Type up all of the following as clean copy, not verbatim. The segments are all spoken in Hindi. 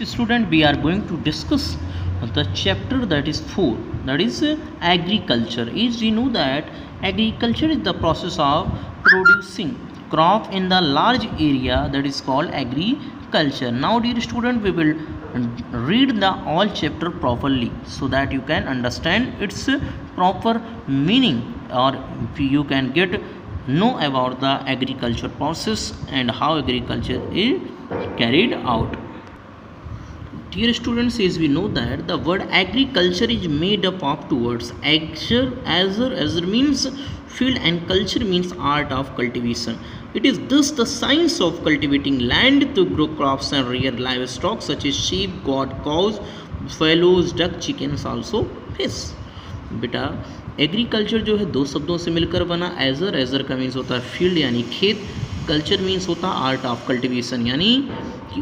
Student, we are going to discuss the chapter that is 4, that is agriculture. Is we know that agriculture is the process of producing crop in the large area, that is called agriculture. Now dear student, we will read the all chapter properly so that you can understand its proper meaning, or you can get know about the agriculture process and how agriculture is carried out. Dear students, as we know that the word agriculture is made up of two words. Azure means field and culture means art of cultivation. It is thus the science of cultivating land to grow crops and rear livestock such as sheep, goat, cows, fallows, duck, chickens, also fish. बेटा एग्रीकल्चर जो है दो शब्दों से मिलकर बना. एजर का मीन्स होता है फील्ड यानी खेत. कल्चर मीन्स होता है आर्ट ऑफ कल्टिवेशन यानी कि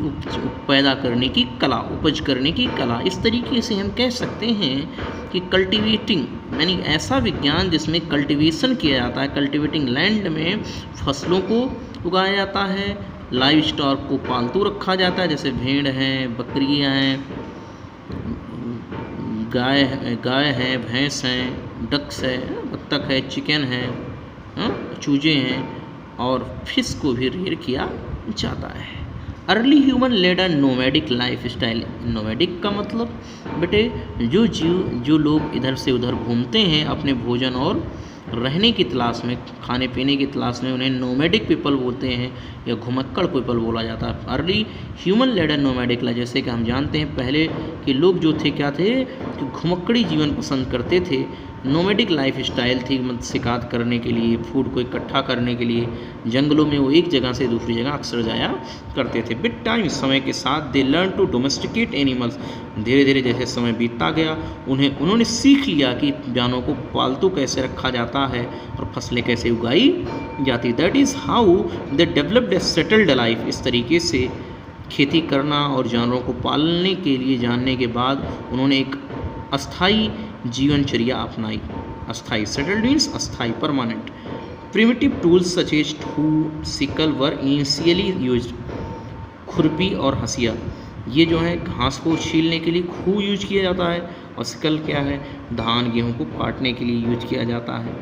पैदा करने की कला, उपज करने की कला. इस तरीके से हम कह सकते हैं कि कल्टिवेटिंग यानी ऐसा विज्ञान जिसमें कल्टिवेशन किया जाता है. कल्टिवेटिंग लैंड में फसलों को उगाया जाता है, लाइव स्टॉक को पालतू रखा जाता है, जैसे भेड़ हैं, बकरियां हैं, गाय है, भैंस हैं, डक्स है, बत्तख है, चिकन है, चूजे हैं, और फिश को भी रेयर किया जाता है. अर्ली ह्यूमन लेड अ नोमैडिक लाइफ स्टाइल. नोमैडिक का मतलब बेटे जो लोग इधर से उधर घूमते हैं अपने भोजन और रहने की तलाश में, खाने पीने की तलाश में, उन्हें नोमैडिक पीपल बोलते हैं या घुमक्कड़ पीपल बोला जाता है. अर्ली ह्यूमन लेड अ नोमैडिक लाइफ, जैसे कि हम जानते हैं पहले के लोग जो थे क्या थे कि घुमक्कड़ी जीवन पसंद करते थे. नोमैडिक लाइफ स्टाइल थी, मतलब शिकार करने के लिए, फूड को इकट्ठा करने के लिए जंगलों में वो एक जगह से दूसरी जगह अक्सर जाया करते थे. विद टाइम, समय के साथ, they learn to domesticate animals. धीरे धीरे जैसे समय बीतता गया उन्होंने सीख लिया कि जानवरों को पालतू कैसे रखा जाता है और फसलें कैसे उगाई जाती. That is how they developed A settled life. इस तरीके से खेती करना और जानवरों को पालने के लिए जानने के बाद उन्होंने एक अस्थाई जीवनचर्या अपनाई. अस्थाई, सेटल्ड मीन्स अस्थाई, permanent. Primitive tools such as to sickle were initially used. खुरपी और हंसिया, ये जो है घास को छीलने के लिए खूह यूज किया जाता है, और सिकल क्या है, धान गेहूं को काटने के लिए यूज किया जाता है.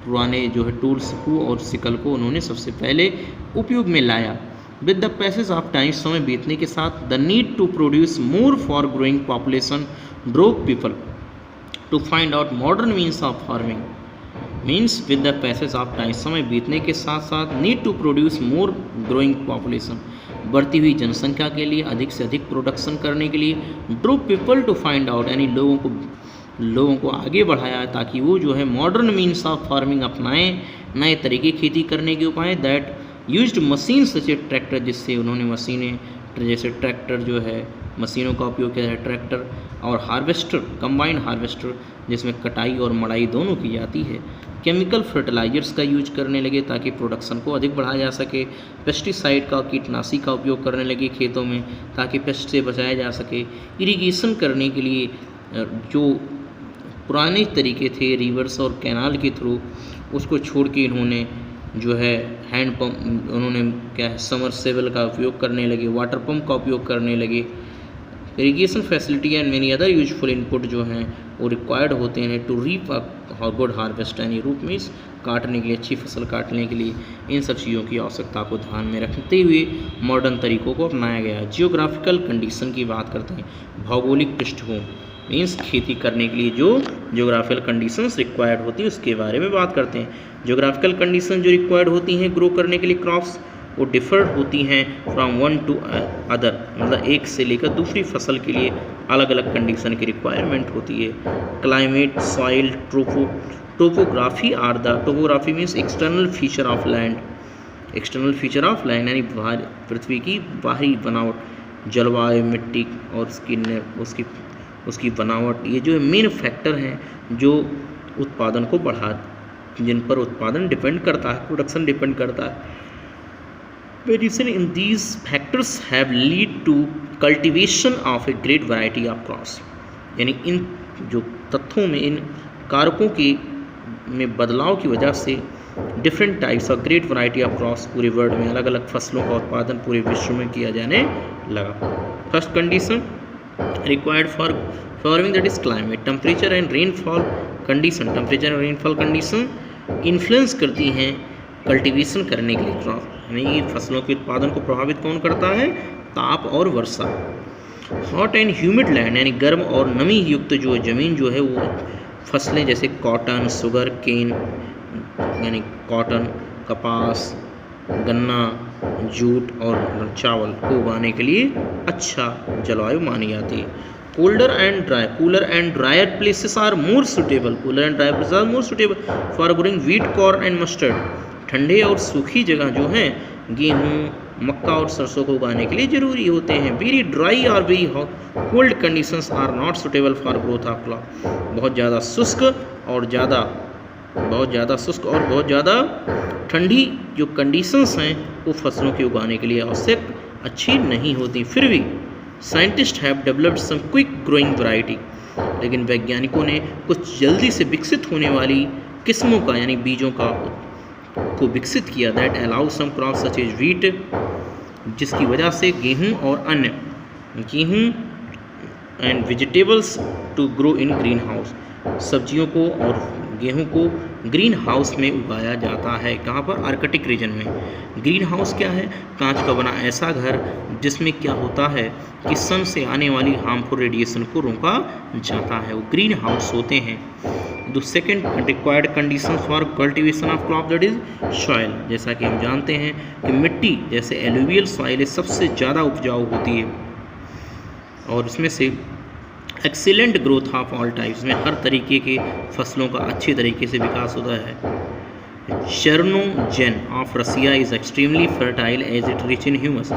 पुराने जो है टूल्स खूह और सिकल को उन्होंने सबसे पहले उपयोग में लाया. With the passage of time, समय बीतने के साथ, the need to produce more for growing population drove people to find out modern means of farming. Means with the passage of time, समय बीतने के साथ साथ, need to produce more growing population, बढ़ती हुई जनसंख्या के लिए अधिक से अधिक प्रोडक्शन करने के लिए, drove people to find out यानी लोगों को आगे बढ़ाया ताकि वो जो है मॉडर्न मीन्स ऑफ फार्मिंग अपनाएं, नए तरीके खेती करने के उपाय. That used machine such A tractor, जिससे उन्होंने मशीनें जैसे ट्रैक्टर जो है मशीनों का उपयोग किया है, ट्रैक्टर और हार्वेस्टर, कंबाइंड हार्वेस्टर जिसमें कटाई और मड़ाई दोनों की जाती है. केमिकल फर्टिलाइजर्स का यूज करने लगे ताकि प्रोडक्शन को अधिक बढ़ाया जा सके. पेस्टिसाइड का, कीटनाशी का उपयोग करने लगे खेतों में ताकि पेस्ट से बचाया जा सके. इरिगेशन करने के लिए जो पुराने तरीके थे रिवर्स और कैनाल के थ्रू, उसको छोड़ के इन्होंने जो है हैंड पंप, उन्होंने क्या है समरसेबल का उपयोग करने लगे, वाटर पंप का उपयोग करने लगे. Irrigation facility and many other useful input जो हैं वो रिक्वायर्ड होते हैं to reap a good harvest, यानी रूप मीन्स काटने के लिए, अच्छी फसल काटने के लिए. इन सब चीज़ों की आवश्यकता को ध्यान में रखते हुए मॉडर्न तरीक़ों को अपनाया गया. जियोग्राफिकल कंडीशन की बात करते हैं. भौगोलिक पृष्ठभूमि मीन्स खेती करने के लिए जो जियोग्राफिकल कंडीशंस रिक्वायर्ड होती है उसके बारे में बात करते हैं. जियोग्राफिकल कंडीशन जो रिक्वायर्ड होती हैं ग्रो करने के लिए क्रॉप्स, वो डिफर होती हैं फ्रॉम वन टू अदर, मतलब एक से लेकर दूसरी फसल के लिए अलग अलग कंडीशन की रिक्वायरमेंट होती है. Climate, soil, topography are the, topography means external feature of land. External feature of land यानी पृथ्वी की बाहरी बनावट, जलवायु, मिट्टी और उसकी बनावट, ये जो मेन फैक्टर हैं जो उत्पादन को जिन पर उत्पादन डिपेंड करता है, प्रोडक्शन डिपेंड करता है. Variation in these factors have lead to cultivation of a great variety of crops. यानी इन जो तत्वों में, इन कारकों की में बदलाव की वजह से different types of great variety of crops, पूरे वर्ल्ड में अलग अलग फसलों का उत्पादन पूरे विश्व में किया जाने लगा। First condition required for farming that is climate, temperature and rainfall condition. Temperature and rainfall condition influence करती हैं कल्टीवेशन करने के लिए क्रॉप, यानी फसलों के उत्पादन को प्रभावित कौन करता है? ताप और वर्षा। हॉट एंड ह्यूमिड लैंड, यानी गर्म और नमी युक्त जो ज़मीन जो है वो फसलें जैसे कॉटन, शुगर केन यानी कॉटन, कपास, गन्ना, जूट और चावल को उगाने के लिए अच्छा जलवायु मानी जाती है। Cooler and drier places are more suitable for growing wheat, corn and mustard. ठंडे और सूखी जगह जो हैं गेहूँ, मक्का और सरसों को उगाने के लिए जरूरी होते हैं। वेरी ड्राई और very cold conditions are not suitable for growth of crop. बहुत ज़्यादा शुष्क और बहुत ज़्यादा ठंडी जो कंडीशंस हैं वो फसलों के उगाने के लिए आवश्यक अच्छी नहीं होती। फिर भी scientist have developed some quick growing variety, लेकिन वैज्ञानिकों ने कुछ जल्दी से विकसित होने वाली किस्मों का यानी बीजों को विकसित किया that allow some crop such as wheat, जिसकी वजह से गेहूं and vegetables to grow in green house, सब्जियों को और गेहूं को ग्रीन हाउस में उगाया जाता है। कहाँ पर? आर्कटिक रीजन में। ग्रीन हाउस क्या है? कांच का बना ऐसा घर जिसमें क्या होता है कि सन से आने वाली हार्मफुल रेडिएशन को रोका जाता है, वो ग्रीन हाउस होते हैं। The second required condition for cultivation of crop that is soil. जैसा कि हम जानते हैं कि मिट्टी जैसे एलुवियल सॉइल सबसे ज़्यादा उपजाऊ होती है और इसमें से excellent growth of all types में हर तरीके के फसलों का अच्छे तरीके से विकास होता है। Chernozem of Russia is extremely fertile as it rich in humus.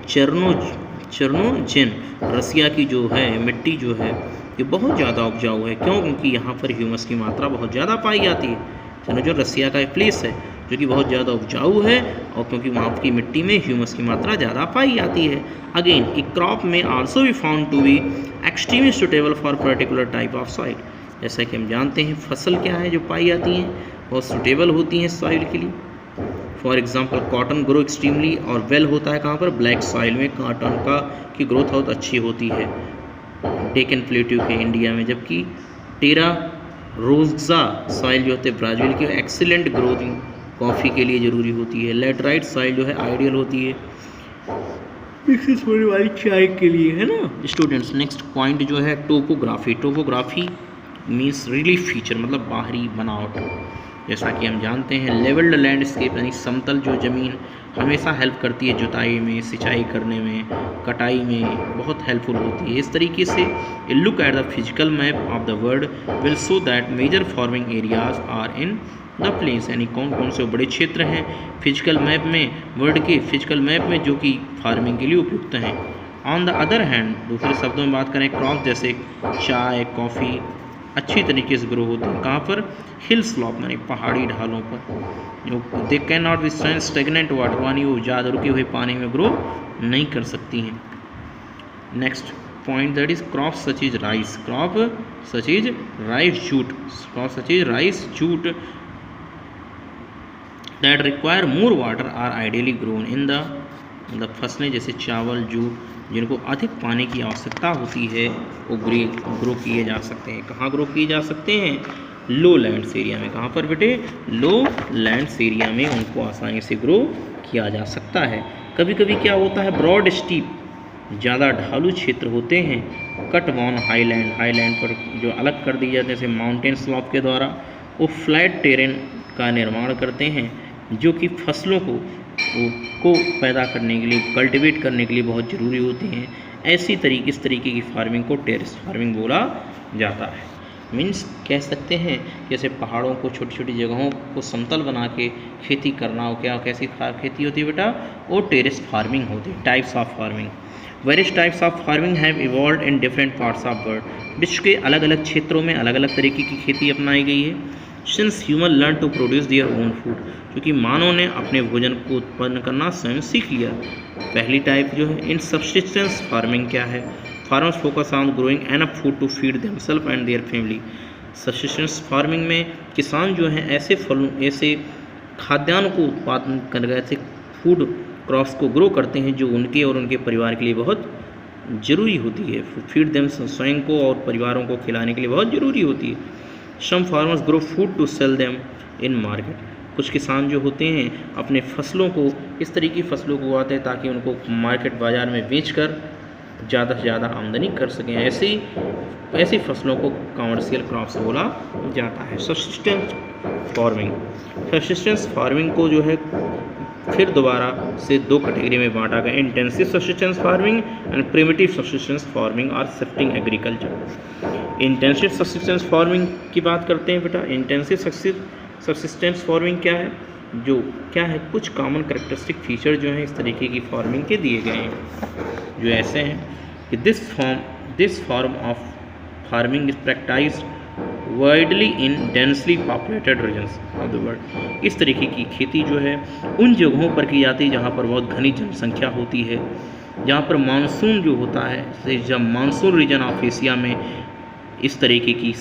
Chernozem Russia की जो है मिट्टी जो है ये बहुत ज़्यादा उपजाऊ है। क्यों? क्योंकि यहाँ पर ह्यूमस की मात्रा बहुत ज़्यादा पाई जाती है। चेर्नोजेन रसिया का एक प्लेस है जो कि बहुत ज़्यादा उपजाऊ है और क्योंकि वहाँ की मिट्टी में ह्यूमस की मात्रा ज़्यादा पाई जाती है। Again a crop may also be found to be extremely suitable for particular type of soil. जैसा कि हम जानते हैं फसल क्या है जो पाई जाती हैं बहुत सुटेबल होती हैं सॉइल के लिए। For example cotton grow extremely और वेल होता है कहाँ पर? ब्लैक सॉइल में कॉटन का की ग्रोथ बहुत अच्छी होती है डेकन प्लेट्यू के इंडिया में, जबकि टेरा रोजा सॉइल जो होते हैं ब्राज़ील की एक्सीलेंट ग्रोथ कॉफ़ी के लिए ज़रूरी होती है। लेटराइट सॉइल जो है आइडियल होती है विकसित होने वाली चाय के लिए, है ना स्टूडेंट्स। नेक्स्ट पॉइंट जो है टोपोग्राफी मीन्स रिलीफ फीचर, मतलब बाहरी बनावट। जैसा कि हम जानते हैं लेवल्ड लैंडस्केप यानी समतल जो ज़मीन हमेशा हेल्प करती है जुताई में, सिंचाई करने में, कटाई में बहुत हेल्पफुल होती है। इस तरीके से a look at the physical map of the world will show that major farming areas are in the place, यानी कौन कौन से बड़े क्षेत्र हैं फिजिकल मैप में, वर्ल्ड के फिजिकल मैप में जो कि फार्मिंग के लिए उपयुक्त हैं। ऑन द अदर हैंड, दूसरे शब्दों में बात करें क्रॉप जैसे चाय, कॉफ़ी अच्छी तरीके से ग्रो होते हैं कहाँ पर? हिल स्लॉप यानी पहाड़ी ढालों पर। जो they can not withstand stagnant water, यानी वो ज़्यादा रुके हुए पानी में ग्रो नहीं कर सकती हैं। Next point that is crop such is rice, jute that require more water are ideally grown in the, मतलब फसलें जैसे चावल, जूट जिनको अधिक पानी की आवश्यकता होती है वो ग्रो किए जा सकते हैं। कहाँ ग्रो किए जा सकते हैं? लो लैंड्स एरिया में। कहाँ पर बेटे? लो लैंड्स एरिया में उनको आसानी से ग्रो किया जा सकता है। कभी कभी क्या होता है ब्रॉड स्टीप ज़्यादा ढालू क्षेत्र होते हैं, कट वन हाईलैंड पर जो अलग कर दिए जाते हैं जैसे माउंटेन स्लॉप के द्वारा, वो फ्लैट टेरेन का निर्माण करते हैं जो कि फसलों को पैदा करने के लिए, कल्टीवेट करने के लिए बहुत ज़रूरी होते हैं। इस तरीके की फार्मिंग को टेरेस फार्मिंग बोला जाता है। मीन्स कह सकते हैं जैसे पहाड़ों को, छोटी छोटी जगहों को समतल बना के खेती करना हो, क्या कैसी खेती होती है बेटा? वो टेरेस फार्मिंग होती है। Types of farming, various types of farming have evolved in different parts of world. विश्व के अलग अलग क्षेत्रों में अलग अलग तरीके की खेती अपनाई गई है। Since human learn to produce their own food, क्योंकि मानव ने अपने भोजन को उत्पन्न करना स्वयं सीख लिया। पहली टाइप जो है इन सब्सिस्टेंस फार्मिंग क्या है? Farmers focus on growing enough food to feed themselves and their family. Subsistence farming में किसान जो हैं ऐसे खाद्यान्न को उत्पादन कर ऐसे फूड क्रॉप्स को ग्रो करते हैं जो उनके और उनके परिवार के लिए बहुत ज़रूरी होती है। फीड देम, स्वयं को और परिवारों को खिलाने के लिए बहुत ज़रूरी होती है। Some farmers grow food to sell them in market. कुछ किसान जो होते हैं अपने फसलों को, इस तरह की फसलों को उगाते हैं ताकि उनको मार्केट बाज़ार में बेचकर ज़्यादा से ज़्यादा आमदनी कर सकें। ऐसी फसलों को कमर्शियल क्रॉप्स बोला जाता है। सब्सिस्टेंस फार्मिंग, सब्सिस्टेंस फार्मिंग को जो है फिर दोबारा से दो कैटेगरी में बांटा गया, intensive subsistence farming and primitive subsistence farming और shifting agriculture. Intensive subsistence farming की बात करते हैं बेटा। इंटेंसिव सब्सिस्टेंस फार्मिंग क्या है, कुछ कॉमन कैरेक्टरिस्टिक फीचर जो हैं इस तरीके की फार्मिंग के दिए गए हैं, जो ऐसे हैं कि this form of farming is practised widely in densely populated regions of the world. इस तरीके की खेती जो है उन जगहों पर की जाती है जहाँ पर बहुत घनी जनसंख्या होती है, जहाँ पर मानसून जो होता है, जब मानसून रीजन ऑफ एशिया में इस तरीके की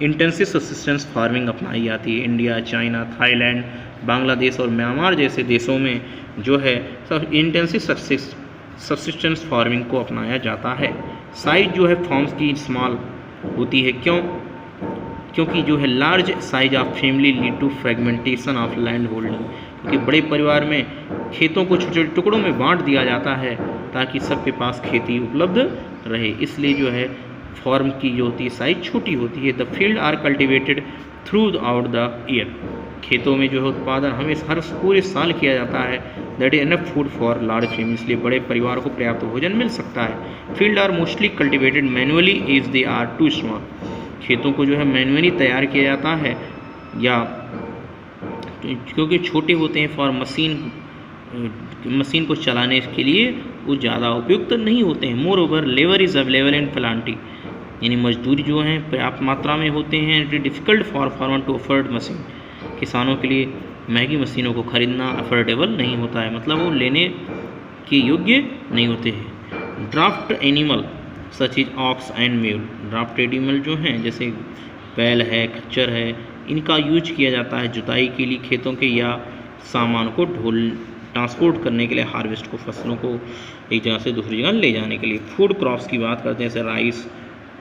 इंटेंसिव सब्सिस्टेंस फार्मिंग अपनाई जाती है। इंडिया, चाइना, थाईलैंड, बांग्लादेश और म्यांमार जैसे देशों में जो है सब इंटेंसिव सब्सिस्टेंस फार्मिंग को अपनाया जाता है। साइज जो है फॉर्म्स की स्मॉल होती है, क्योंकि जो है large size of family lead to fragmentation of land holding, क्योंकि बड़े परिवार में खेतों को छोटे छोटे टुकड़ों में बांट दिया जाता है ताकि सबके पास खेती उपलब्ध रहे, इसलिए जो है फॉर्म की जो होती है साइज छोटी होती है। The field are cultivated throughout the year, खेतों में जो है उत्पादन हर पूरे साल किया जाता है। That is enough food for large family, इसलिए बड़े परिवार को पर्याप्त भोजन मिल सकता है। Field are mostly cultivated manually is they are too small, खेतों को जो है मैनुअली तैयार किया जाता है या क्योंकि छोटे होते हैं फॉर मशीन को चलाने के लिए वो ज़्यादा उपयुक्त नहीं होते हैं। Moreover labour is available in plenty, यानी मजदूर जो हैं पर्याप्त मात्रा में होते हैं। It is difficult for farmer to afford machine, किसानों के लिए महंगी मशीनों को खरीदना अफोर्डेबल नहीं होता है, मतलब वो लेने के योग्य नहीं होते हैं। Draft animal such is ox and mule, draft animal जो हैं जैसे बैल है, खच्चर है, इनका यूज किया जाता है जुताई के लिए खेतों के या सामान को ट्रांसपोर्ट करने के लिए, हार्वेस्ट को, फसलों को एक जगह से दूसरी जगह ले जाने के लिए। फूड क्रॉप्स की बात करते हैं जैसे राइस,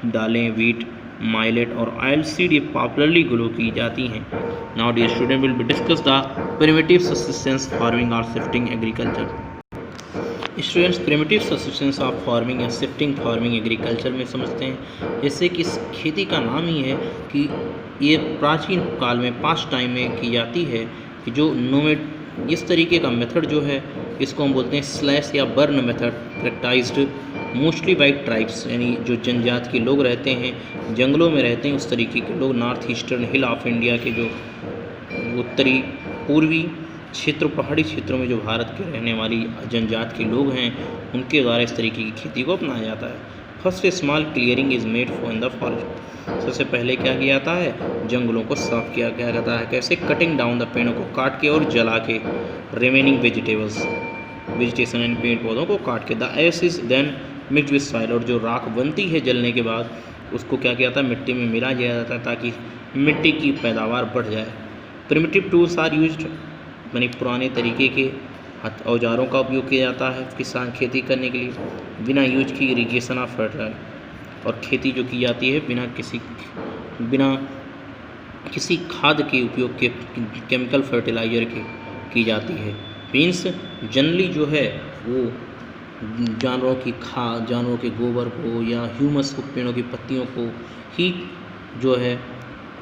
दालें, वीट, माइलेट और ऑयल सीड, ये पॉपुलरली ग्रो की जाती हैं। Now dear student will be discuss the primitive subsistence farming और shifting agriculture. Students primitive subsistence of farming या शिफ्टिंग फार्मिंग एग्रीकल्चर में समझते हैं, जैसे कि इस खेती का नाम ही है कि ये प्राचीन काल में पास्ट टाइम में की जाती है कि जो नोमेड, इस तरीके का मेथड जो है इसको हम बोलते हैं स्लैश या burn method, practised mostly by tribes, यानी जो जनजाति के लोग रहते हैं, जंगलों में रहते हैं, उस तरीके के लोग north eastern hill of India के जो उत्तरी पूर्वी क्षेत्र, पहाड़ी क्षेत्रों में जो भारत के रहने वाली जनजाति के लोग हैं, उनके द्वारा इस तरीके की खेती को अपनाया जाता है। First small clearing is made for in the forest, सबसे पहले क्या किया जाता है, जंगलों को साफ किया जाता है। कैसे, कटिंग डाउन द पेड़ों को काट के और जला के, रिमेनिंग वेजिटेशन एंड पेड़ पौधों को काट के। The ash is then mix with soil, और जो राख बनती है जलने के बाद उसको क्या किया जाता है, मिट्टी में मिला दिया जाता है ताकि मिट्टी की पैदावार बढ़ जाए। प्रिमिटिव टूल्स आर यूज्ड, यानी पुराने तरीके के औजारों का उपयोग किया जाता है किसान खेती करने के लिए। बिना यूज की इरीगेशन ऑफ फर्टिलाइजर, और खेती जो की जाती है बिना किसी खाद के उपयोग के, केमिकल फर्टिलाइज़र के की जाती है। मीन्स जनरली जो है वो जानवरों की खाद, जानवरों के गोबर को या ह्यूमस को, पेड़ों की पत्तियों को ही जो है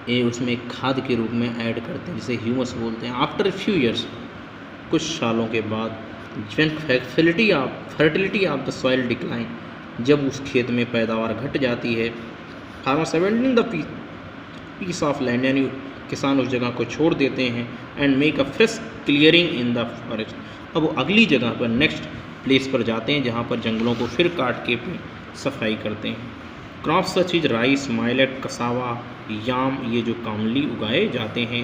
ये उसमें खाद के रूप में ऐड करते हैं, जिसे ह्यूमस बोलते हैं। आफ्टर फ्यू ईयर्स, कुछ सालों के बाद, when fertility of the soil decline, जब उस खेत में पैदावार घट जाती है, farmers abandon the piece of land, यानी किसान उस जगह को छोड़ देते हैं, and make a fresh clearing in the forest, अब वो अगली जगह पर नेक्स्ट प्लेस पर जाते हैं जहाँ पर जंगलों को फिर काट के सफाई करते हैं। Crops such is rice, millet, cassava, yam, ये जो कॉमनली उगाए जाते हैं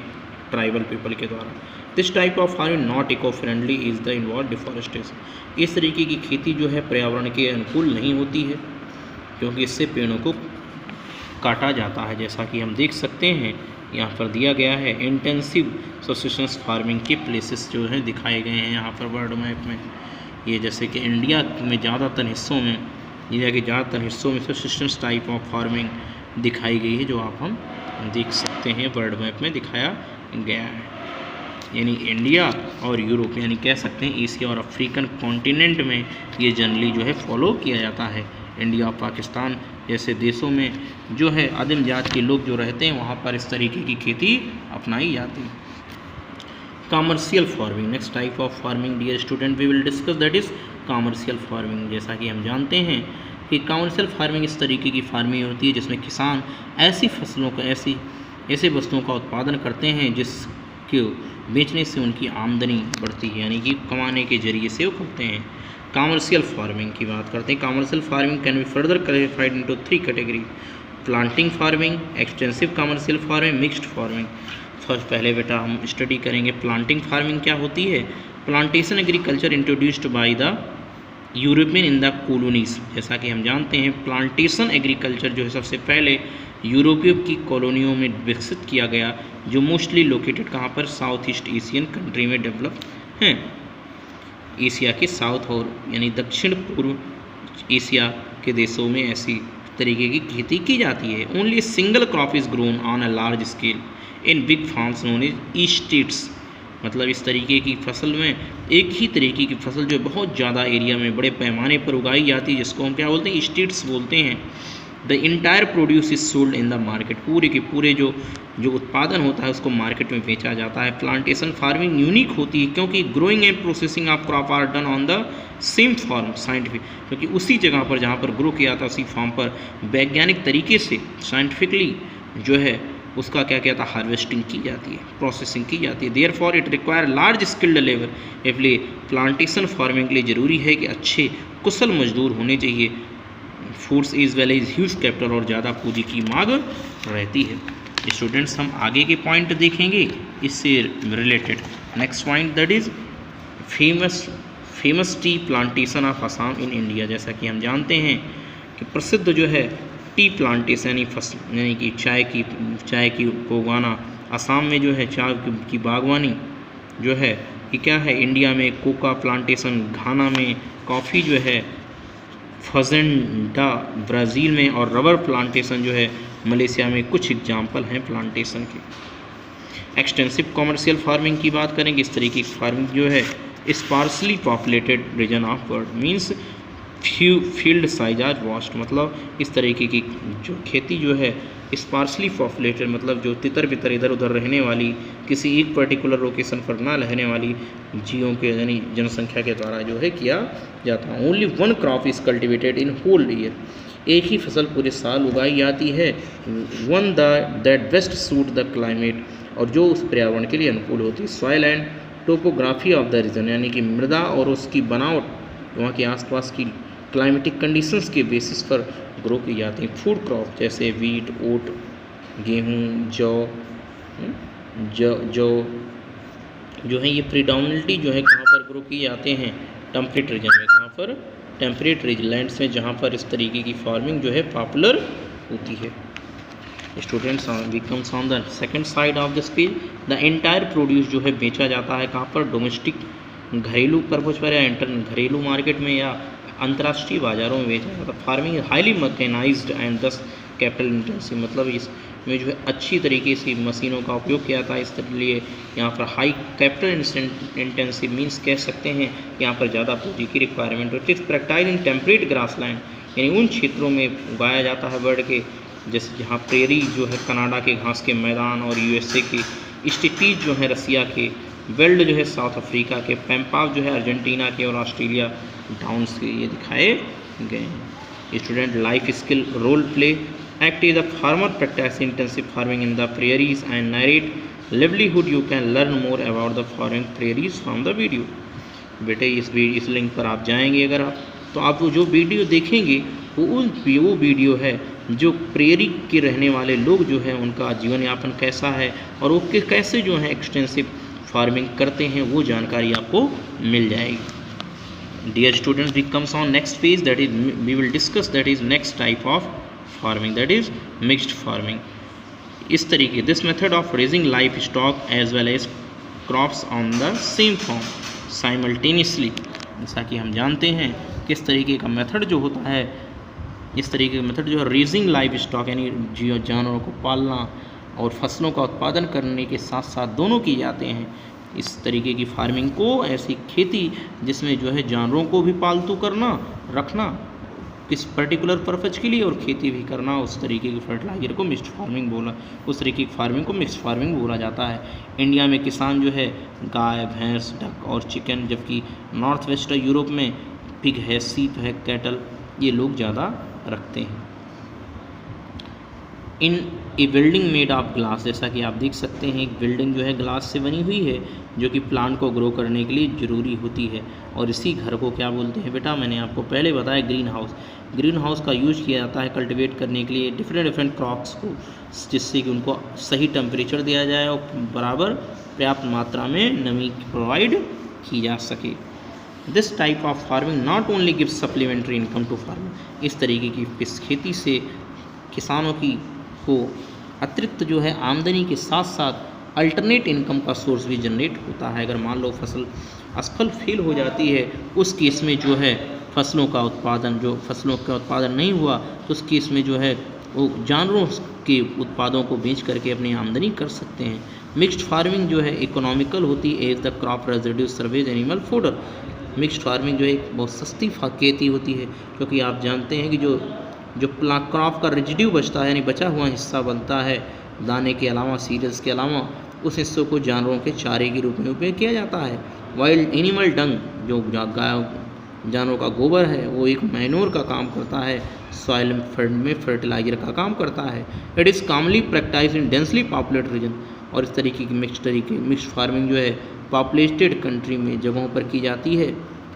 ट्राइबल पीपल के द्वारा। This type of farming not eco friendly is the involve deforestation, इस तरीके की खेती जो है पर्यावरण के अनुकूल नहीं होती है, क्योंकि इससे पेड़ों को काटा जाता है। जैसा कि हम देख सकते हैं यहाँ पर दिया गया है। इंटेंसिव सब्सिस्टेंस फार्मिंग के प्लेसेस जो हैं दिखाए गए हैं यहाँ पर वर्ल्ड मैप में। ये जैसे कि इंडिया में ज़्यादातर हिस्सों में, इंडिया के ज़्यादातर हिस्सों में सब्सिस्टेंस टाइप ऑफ फार्मिंग दिखाई गई है, जो आप हम देख सकते हैं वर्ल्ड मैप में दिखाया गया है। यानी इंडिया और यूरोप, यानी कह सकते हैं एशिया और अफ्रीकन कॉन्टिनेंट में ये जनरली जो है फॉलो किया जाता है। इंडिया और पाकिस्तान जैसे देशों में जो है आदिम जात के लोग जो रहते हैं वहाँ पर इस तरीके की खेती अपनाई जाती है। Commercial farming, next type of farming dear student we will discuss, that is commercial farming. जैसा कि हम जानते हैं कि कॉमर्शियल फार्मिंग इस तरीके की फार्मिंग होती है जिसमें किसान ऐसी फसलों का ऐसे वस्तुओं का उत्पादन करते हैं जिसके बेचने से उनकी आमदनी बढ़ती है, यानी कि कमाने के जरिए से वो करते हैं। कॉमर्शियल फार्मिंग की बात करते हैं। Commercial farming can be further classified into 3 category: planting farming, extensive commercial farming, mixed farming. First पहले बेटा हम स्टडी करेंगे प्लांटिंग फार्मिंग क्या होती है। Plantation agriculture introduced by the European in the colonies. जैसा कि हम जानते हैं प्लांटेशन एग्रीकल्चर जो है सबसे पहले यूरोपीय की कॉलोनियों में विकसित किया गया, जो मोस्टली लोकेटेड कहाँ पर, साउथ ईस्ट एशियन कंट्री में डेवलप हैं। एशिया के साउथ और यानी दक्षिण पूर्व एशिया के देशों में ऐसी तरीके की खेती की जाती है। Only single crop is grown on a large scale in big farms known as estates. मतलब इस तरीके की फसल में एक ही तरीके की फसल जो बहुत ज़्यादा एरिया में बड़े पैमाने पर उगाई जाती है, जिसको हम क्या बोलते हैं, स्टेट्स बोलते हैं। The entire produce is sold in the market. पूरे के पूरे जो उत्पादन होता है उसको मार्केट में बेचा जाता है। प्लांटेशन फार्मिंग यूनिक होती है क्योंकि growing and processing of crop are done on the same farm scientific, क्योंकि उसी जगह पर जहाँ पर ग्रो किया जाता है उसी फार्म पर वैज्ञानिक तरीके से साइंटिफिकली जो है उसका क्या कहता है, हार्वेस्टिंग की जाती है, प्रोसेसिंग की जाती है। Therefore it require large skilled labour. इसलिए प्लांटेशन फार्मिंग के लिए ज़रूरी है कि अच्छे कुशल मजदूर होने चाहिए। Foods is well is huge capital, और ज़्यादा पूंजी की मांग रहती है। स्टूडेंट्स हम आगे के पॉइंट देखेंगे इससे related. Next point that is famous tea plantation of Assam in India. जैसा कि हम जानते हैं कि प्रसिद्ध जो है टी प्लांटेशन यानी कि चाय की को उगाना असम में जो है चाय की बागवानी जो है कि क्या है, इंडिया में कोका प्लांटेशन, घाना में कॉफ़ी जो है, फजेंडा ब्राज़ील में, और रबर प्लांटेशन जो है मलेशिया में कुछ एग्जाम्पल हैं प्लांटेशन के। एक्सटेंसिव कॉमर्शियल फार्मिंग की बात करेंगे। इस तरीके की फार्मिंग जो है sparsely populated region of world means field size are vast. मतलब इस तरीके की जो खेती जो है स्पार्सली पॉपुलेटेड, मतलब जो तितर बितर इधर उधर रहने वाली, किसी एक पर्टिकुलर लोकेशन पर ना रहने वाली जीवों के यानी जनसंख्या के द्वारा जो है किया जाता है। Only one crop is cultivated in whole year. एक ही फसल पूरे साल उगाई जाती है। One that best suit the climate, और जो उस पर्यावरण के लिए अनुकूल होती है। Soil and topography of the region, यानी कि मृदा और उसकी बनावट वहाँ के आसपास की क्लाइमेटिक कंडीशंस के बेसिस पर ग्रो की जाती हैं। फूड क्रॉप जैसे वीट, ओट, गेहूँ, जौ जो है ये प्रीडोमिनेटली जो है कहाँ पर ग्रो किए जाते हैं, टेम्परेट रीजन में। कहाँ पर, टेम्परेट लैंड्स में, जहाँ पर इस तरीके की फार्मिंग जो है पॉपुलर होती है। Students we comes on the second side of this page. The entire produce जो है बेचा जाता है कहाँ पर, डोमेस्टिक घरेलू पर्पज पर या घरेलू मार्केट में या अंतर्राष्ट्रीय बाज़ारों में बेचा जाता है। फार्मिंग हाईली मैकेनाइज्ड एंड दस कैपिटल इंटेंसिव, मतलब इसमें जो है अच्छी तरीके से मशीनों का उपयोग किया जाता है। इसलिए यहाँ पर हाई कैपिटल इंटेंसिव मीन्स कह सकते हैं यहाँ पर ज़्यादा पूंजी की रिक्वायरमेंट होती है। प्रैक्टाइज इन टेम्परेट ग्रासलैंड, यानी उन क्षेत्रों में उगाया जाता है वर्ल्ड के, जैसे जहाँ प्रेरी जो है कनाडा के घास के मैदान, और यूएसए के स्टेटीज जो है रसिया के, वेल्ड जो है साउथ अफ्रीका के, पैम्पाव जो है अर्जेंटीना के, और ऑस्ट्रेलिया डाउन्स के ये दिखाए गए हैं। Student life skill role play act is the farmer practice intensive farming in the prairies and narrate livelihood. You can learn more about the farming prairies from the video. बेटे इस लिंक पर आप जाएंगे अगर आप, तो आप जो वीडियो देखेंगे वो वीडियो है जो प्रेयरी के रहने वाले लोग जो हैं उनका जीवन यापन कैसा है, और वो कैसे जो है एक्सटेंसिव फार्मिंग करते हैं, वो जानकारी आपको मिल जाएगी। Dear students, we comes on next phase, that is we will discuss, that is next type of farming, that is mixed farming. इस तरीके this method of raising life stock as well as crops on the same form simultaneously, जैसा कि हम जानते हैं किस तरीके का मेथड जो होता है, इस तरीके का मेथड जो है रेजिंग लाइफ स्टॉक यानी जानवरों को पालना और फसलों का उत्पादन करने के साथ साथ दोनों किए जाते हैं। इस तरीके की फार्मिंग को, ऐसी खेती जिसमें जो है जानवरों को भी पालतू करना, रखना किस पर्टिकुलर पर्पज के लिए और खेती भी करना, उस तरीके की फर्टिलाइजर को मिक्स्ड फार्मिंग बोला, उस तरीके की फार्मिंग को मिक्स्ड फार्मिंग बोला जाता है। इंडिया में किसान जो है गाय, भैंस, डक और चिकन, जबकि नॉर्थ वेस्ट यूरोप में पिग है, सीप है, कैटल, ये लोग ज़्यादा रखते हैं। इन ए बिल्डिंग मेड ऑफ ग्लास, जैसा कि आप देख सकते हैं एक बिल्डिंग जो है ग्लास से बनी हुई है जो कि प्लांट को ग्रो करने के लिए ज़रूरी होती है। और इसी घर को क्या बोलते हैं बेटा, मैंने आपको पहले बताया ग्रीन हाउस। ग्रीन हाउस का यूज किया जाता है कल्टिवेट करने के लिए डिफरेंट क्रॉप्स को, जिससे कि उनको सही टेम्परेचर दिया जाए और बराबर पर्याप्त मात्रा में नमी प्रोवाइड की जा सके। This type of farming not only gives supplementary income to farmer, इस तरीके की इस खेती से किसानों की को अतिरिक्त जो है आमदनी के साथ साथ अल्टरनेट इनकम का सोर्स भी जनरेट होता है। अगर मान लो फसल असफल फेल हो जाती है, उस केस में जो है फसलों का उत्पादन नहीं हुआ, तो उस केस में जो है वो जानवरों के उत्पादों को बेच करके अपनी आमदनी कर सकते हैं। मिक्स्ड फार्मिंग जो है इकोनॉमिकल होती है as the crop residue serves animal fodder. Mixed farming जो है एक बहुत सस्ती खेती होती है, क्योंकि आप जानते हैं कि जो क्रॉप का रेजिड्यू बचता है यानी बचा हुआ हिस्सा बनता है दाने के अलावा, सीरियल्स के अलावा, उस हिस्सों को जानवरों के चारे के रूप में उपयोग किया जाता है। वाइल्ड एनिमल डंग, जो गाय जानवरों का गोबर है, वो एक मैन्योर का काम करता है, सॉइल में फर्टिलाइजर का काम करता है। It is commonly practised in densely populated region. और इस तरीके की मिक्स्ड फार्मिंग जो है पॉपुलेटेड कंट्री में जगहों पर की जाती है,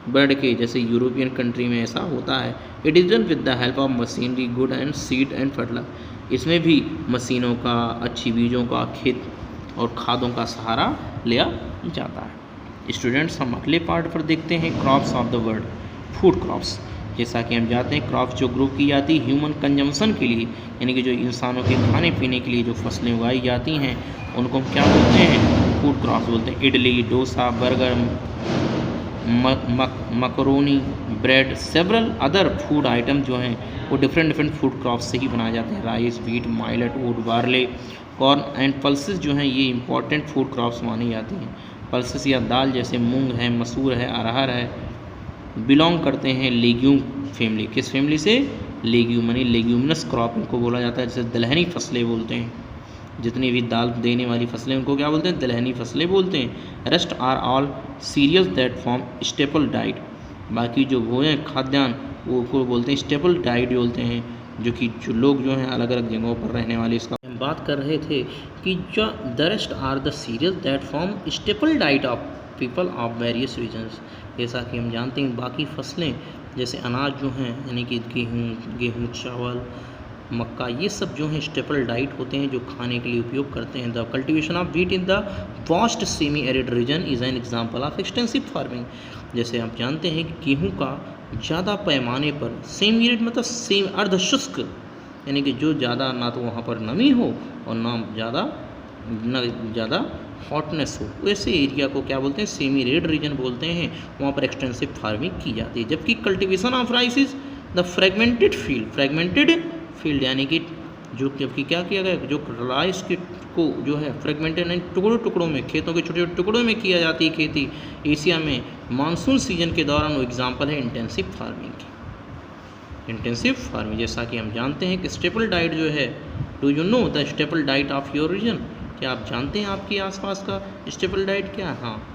बर्ड के जैसे यूरोपियन कंट्री में ऐसा होता है। It is done with the help of machinery, good and seed and fertiliser. इसमें भी मशीनों का, अच्छी बीजों का, खेत और खादों का सहारा लिया जाता है। स्टूडेंट्स, हम अगले पार्ट पर देखते हैं crops of the world, food crops. जैसा कि हम जानते हैं क्रॉप्स जो ग्रो की जाती है ह्यूमन कंजम्पशन के लिए, यानी कि जो इंसानों के खाने पीने के लिए जो फसलें उगाई जाती हैं उनको हम क्या बोलते हैं, फूड क्रॉप्स बोलते हैं। Idli, dosa, burger, macaroni, bread, several other food item जो हैं वो डिफरेंट फूड क्रॉप्स से ही बनाए जाते हैं। Rice, wheat, millet, oat, barley, corn and pulses जो हैं ये इंपॉर्टेंट फूड क्रॉप्स मानी जाती हैं। पल्सेस या दाल जैसे मूंग है, मसूर है, अरहर है, बिलोंग करते हैं लेग्यूम फैमिली। किस फैमिली से? लेग्यूम, यानी लेग्यूमिनस क्रॉप इनको बोला जाता है, जैसे दलहनी फसलें बोलते हैं। जितनी भी दाल देने वाली फसलें उनको क्या बोलते हैं? दलहनी फसलें बोलते हैं। Rest are all cereals that form staple diet. बाकी जो वो हैं खाद्यान्न वो को बोलते हैं स्टेपल डाइट बोलते हैं, जो लोग जो हैं अलग अलग जगहों पर रहने वाले। इसका हम बात कर रहे थे कि जो the rest are the cereals that form staple diet of people of various regions. जैसा कि हम जानते हैं बाकी फसलें जैसे अनाज जो हैं यानी कि गेहूँ, चावल, मक्का, ये सब जो हैं स्टेपल डाइट होते हैं जो खाने के लिए उपयोग करते हैं। The cultivation of wheat in the vast semi arid region is an example of extensive farming. जैसे आप जानते हैं कि गेहूँ का ज़्यादा पैमाने पर सेमी एरिड मतलब सेम अर्धशुष्क, यानी कि जो ज़्यादा ना तो वहाँ पर नमी हो और ना ज़्यादा हॉटनेस हो, वैसे एरिया को क्या बोलते हैं? सेमी एरिड रीजन बोलते हैं। वहाँ पर एक्सटेंसिव फार्मिंग की जाती है। जबकि cultivation of rice is the fragmented field यानी कि जो जबकि क्या किया गया, जो राइस को जो है फ्रेगमेंटेड यानी टुकड़ों में, खेतों के छोटे छोटे टुकड़ों में किया जाती है खेती एशिया में मानसून सीजन के दौरान। वो एग्जाम्पल है इंटेंसिव फार्मिंग की। इंटेंसिव फार्मिंग जैसा कि हम जानते हैं कि स्टेपल डाइट जो है, do you know the staple diet of your region? क्या आप जानते हैं आपके आसपास का स्टेपल डाइट क्या है? हाँ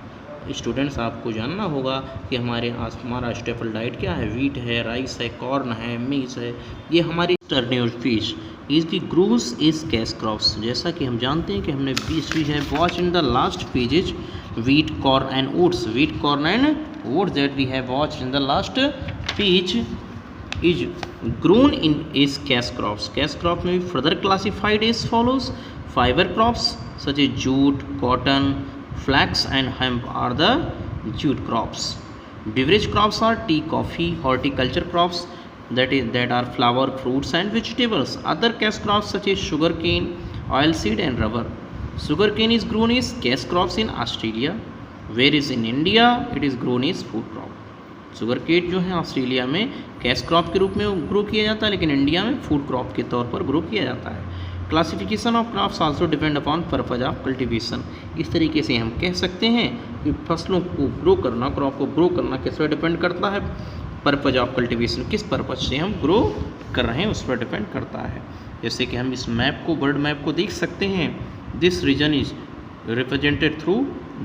स्टूडेंट्स, आपको जानना होगा कि हमारा स्टेपल डाइट क्या है। व्हीट है, राइस है, कॉर्न है, मीज है, ये हमारी टर्नी और फिश। इज दी ग्रूस इज कैश क्रॉप्स। जैसा कि हम जानते हैं कि हमने बीच है watch in the last pages wheat, corn and oats. Wheat, corn and oats that we have watch in the last page is grown in is cash crops. Cash crop may be further classified as follows. Fiber crops such as jute, cotton, flax and hemp are the jute crops. Beverage crops are tea, coffee. Horticulture crops that are flower, fruits and vegetables. Other cash crops such as sugar cane, oilseed and rubber. Sugarcane is grown as cash crops in Australia, whereas in India it is grown as food crop. Sugar cane जो है ऑस्ट्रेलिया में कैश क्रॉप के रूप में ग्रो किया जाता है, लेकिन इंडिया में फूड क्रॉप के तौर पर ग्रो किया जाता है. Classification of crops also depend upon purpose of cultivation. इस तरीके से हम कह सकते हैं कि फसलों को ग्रो करना, क्रॉप को ग्रो करना किस पर डिपेंड करता है, पर्पज ऑफ कल्टीवेशन, किस पर्पज से हम ग्रो कर रहे हैं उस पर डिपेंड करता है. जैसे कि हम इस मैप को, वर्ल्ड मैप को देख सकते हैं. This region is represented through,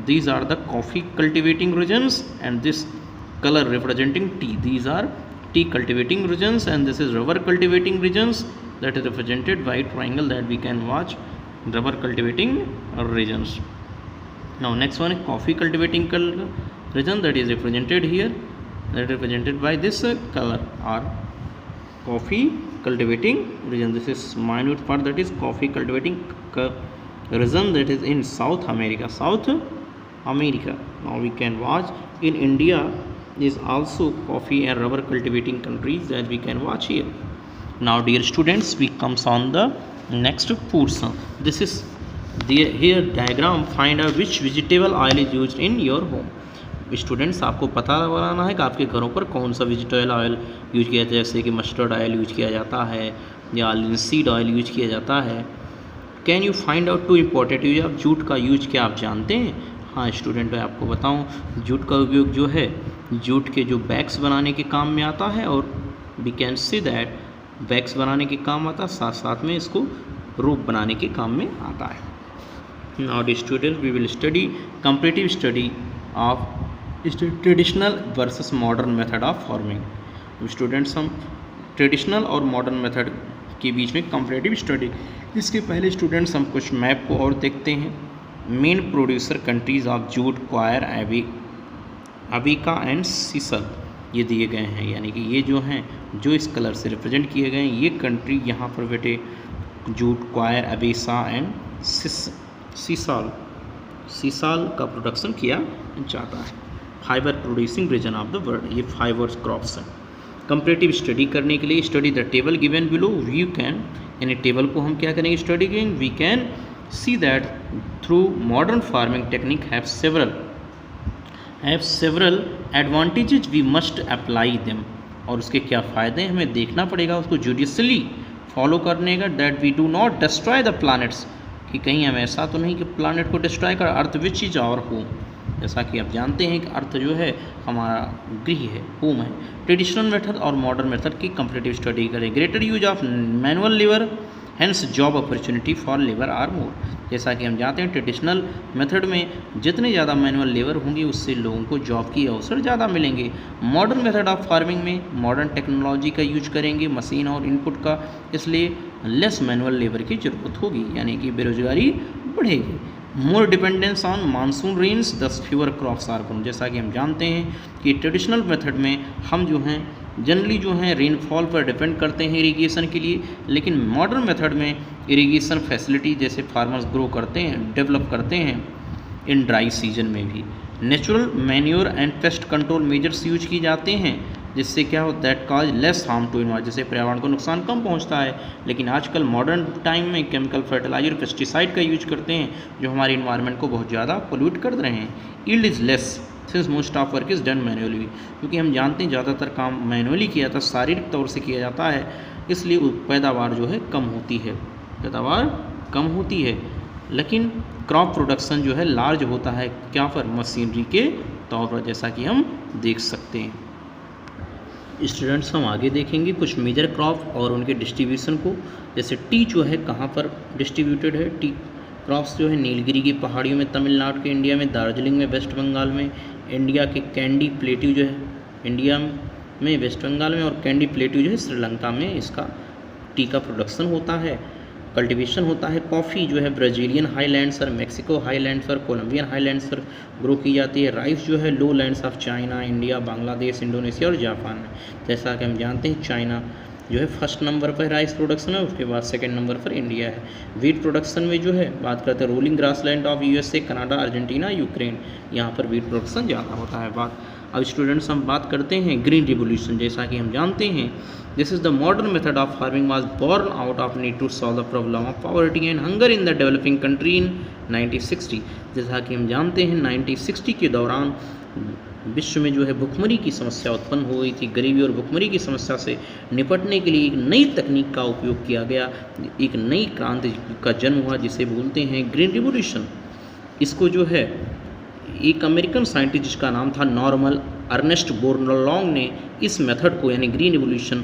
these are the coffee cultivating regions and this color representing tea. These are tea cultivating regions and this is rubber cultivating regions that is represented by triangle that we can watch, rubber cultivating regions. Now next one is coffee cultivating region that is represented here, that is represented by this color or coffee cultivating region. This is minute part, that is coffee cultivating region that is in South America. Now we can watch in India is also coffee and rubber cultivating countries that we can watch here. Now dear students, we comes on the next portion. This is the here diagram. Find out which vegetable oil is used in your home. Students आपको पता लगाना है कि आपके घरों पर कौन सा वेजिटेबल ऑयल यूज किया जाता है. जैसे कि मस्टर्ड ऑयल यूज किया जाता है या लिनसीड ऑयल यूज किया जाता है. Can you find out two important use of jute का यूज क्या आप जानते हैं? हाँ स्टूडेंट, मैं आपको बताऊं, जूट का उपयोग जो है जूट के जो बैग्स बनाने के काम में आता है और we can see that bags बनाने के काम आता है, साथ साथ में इसको रोप बनाने के काम में आता है. Now the student, we will study comparative study of traditional versus modern method of farming. Students, हम ट्रेडिशनल और मॉडर्न मेथड के बीच में कंपैरेटिव स्टडी. इसके पहले स्टूडेंट्स हम कुछ मैप को और देखते हैं. Main producer countries of jute, coir, abaca and sisal ये दिए गए हैं. यानी कि ये जो हैं, जो इस कलर से रिप्रेजेंट किए गए हैं, ये कंट्री यहाँ पर बेटे जूट, क्वायर, अबीसा एंड सीसाल का प्रोडक्शन किया जाता है. Fibre producing region of the world, ये फाइबर क्रॉप्स हैं. कंपैरेटिव स्टडी करने के लिए study the table given below. We can, यानी टेबल को हम क्या करेंगे, स्टडी करेंगे. We can see that through modern farming technique have several advantages, we must apply them. और उसके क्या फ़ायदे हैं हमें देखना पड़ेगा, उसको जुडिशली फॉलो करने का. That we do not destroy the plants, कि कहीं हम ऐसा तो नहीं कि प्लानट को डिस्ट्रॉय कर. अर्थ विच इज आवर होम, जैसा कि आप जानते हैं कि अर्थ जो है हमारा गृह है, होम है. ट्रेडिशनल मेथड और मॉडर्न मेथड की कंपैरेटिव स्टडी करें. Greater use of manual labour, hence job opportunity for labour are more. जैसा कि हम जानते हैं ट्रेडिशनल मेथड में जितने ज़्यादा मैनुअल लेबर होंगे उससे लोगों को जॉब की अवसर ज़्यादा मिलेंगे. मॉडर्न मेथड ऑफ फार्मिंग में मॉडर्न टेक्नोलॉजी का यूज करेंगे, मशीन और इनपुट का, इसलिए लेस मैनुअल लेबर की ज़रूरत होगी, यानी कि बेरोजगारी बढ़ेगी. मोर डिपेंडेंस ऑन मानसून रेन्स, दस फ्यूअर क्रॉप्स आर ग्रोन. जैसा कि हम जानते हैं कि ट्रेडिशनल मेथड में हम जो हैं जनरली जो हैं रेनफॉल पर डिपेंड करते हैं इरिगेशन के लिए, लेकिन मॉडर्न मेथड में इरिगेशन फैसिलिटी जैसे फार्मर्स ग्रो करते हैं, डेवलप करते हैं इन ड्राई सीजन में भी. Natural manure and pest control measures use की जाते हैं, जिससे क्या हो, that cause less harm to environment, जिससे पर्यावरण को नुकसान कम पहुंचता है. लेकिन आजकल मॉडर्न टाइम में केमिकल फर्टिलाइजर, पेस्टिसाइड का यूज करते हैं जो हमारे इन्वायरमेंट को बहुत ज़्यादा पोल्यूट कर रहे हैं. Yield is less since most of work is done manually, क्योंकि हम जानते हैं ज़्यादातर काम मैनुअली किया जाता है, शारीरिक तौर से किया जाता है, इसलिए पैदावार जो है कम होती है. लेकिन क्रॉप प्रोडक्शन जो है लार्ज होता है, क्या पर, मशीनरी के तौर पर, जैसा कि हम देख सकते हैं. स्टूडेंट्स, हम आगे देखेंगे कुछ मेजर क्रॉप और उनके डिस्ट्रीब्यूशन को. जैसे टी जो है कहाँ पर डिस्ट्रीब्यूटेड है, टी क्रॉप्स जो है नीलगिरी की पहाड़ियों में, तमिलनाडु के इंडिया में, दार्जिलिंग में, वेस्ट बंगाल में, इंडिया के कैंडी प्लेट्यू जो है इंडिया में, वेस्ट बंगाल में, और कैंडी प्लेट्यू जो है श्रीलंका में इसका टी का प्रोडक्शन होता है, कल्टीवेशन होता है. कॉफ़ी जो है ब्राज़ीलियन हाईलैंड्स और मेक्सिको हाईलैंड्स और कोलंबियन हाईलैंड्स पर ग्रो की जाती है. राइस जो है lowlands of China, India, Bangladesh, Indonesia और जापान में. जैसा कि हम जानते हैं चाइना जो है फर्स्ट नंबर पर राइस प्रोडक्शन है, उसके बाद सेकंड नंबर पर इंडिया है. वीट प्रोडक्शन में जो है बात करते हैं rolling grassland of USA, Canada, Argentina, Ukraine, यहाँ पर वीट प्रोडक्शन ज़्यादा होता है. बात अब स्टूडेंट्स हम बात करते हैं ग्रीन रिवोल्यूशन। जैसा कि हम जानते हैं this is the modern method of farming was born out of need to solve the problem of poverty and hunger in the developing country in 1960। जैसा कि हम जानते हैं 1960 के दौरान विश्व में जो है भुखमरी की समस्या उत्पन्न हो गई थी। गरीबी और भुखमरी की समस्या से निपटने के लिए एक नई तकनीक का उपयोग किया गया, एक नई क्रांति का जन्म हुआ जिसे बोलते हैं ग्रीन रिवोल्यूशन। इसको जो है एक अमेरिकन साइंटिस्ट जिसका नाम था नॉर्मन अर्नेस्ट बोरलॉन्ग ने इस मेथड को यानी ग्रीन रिवोल्यूशन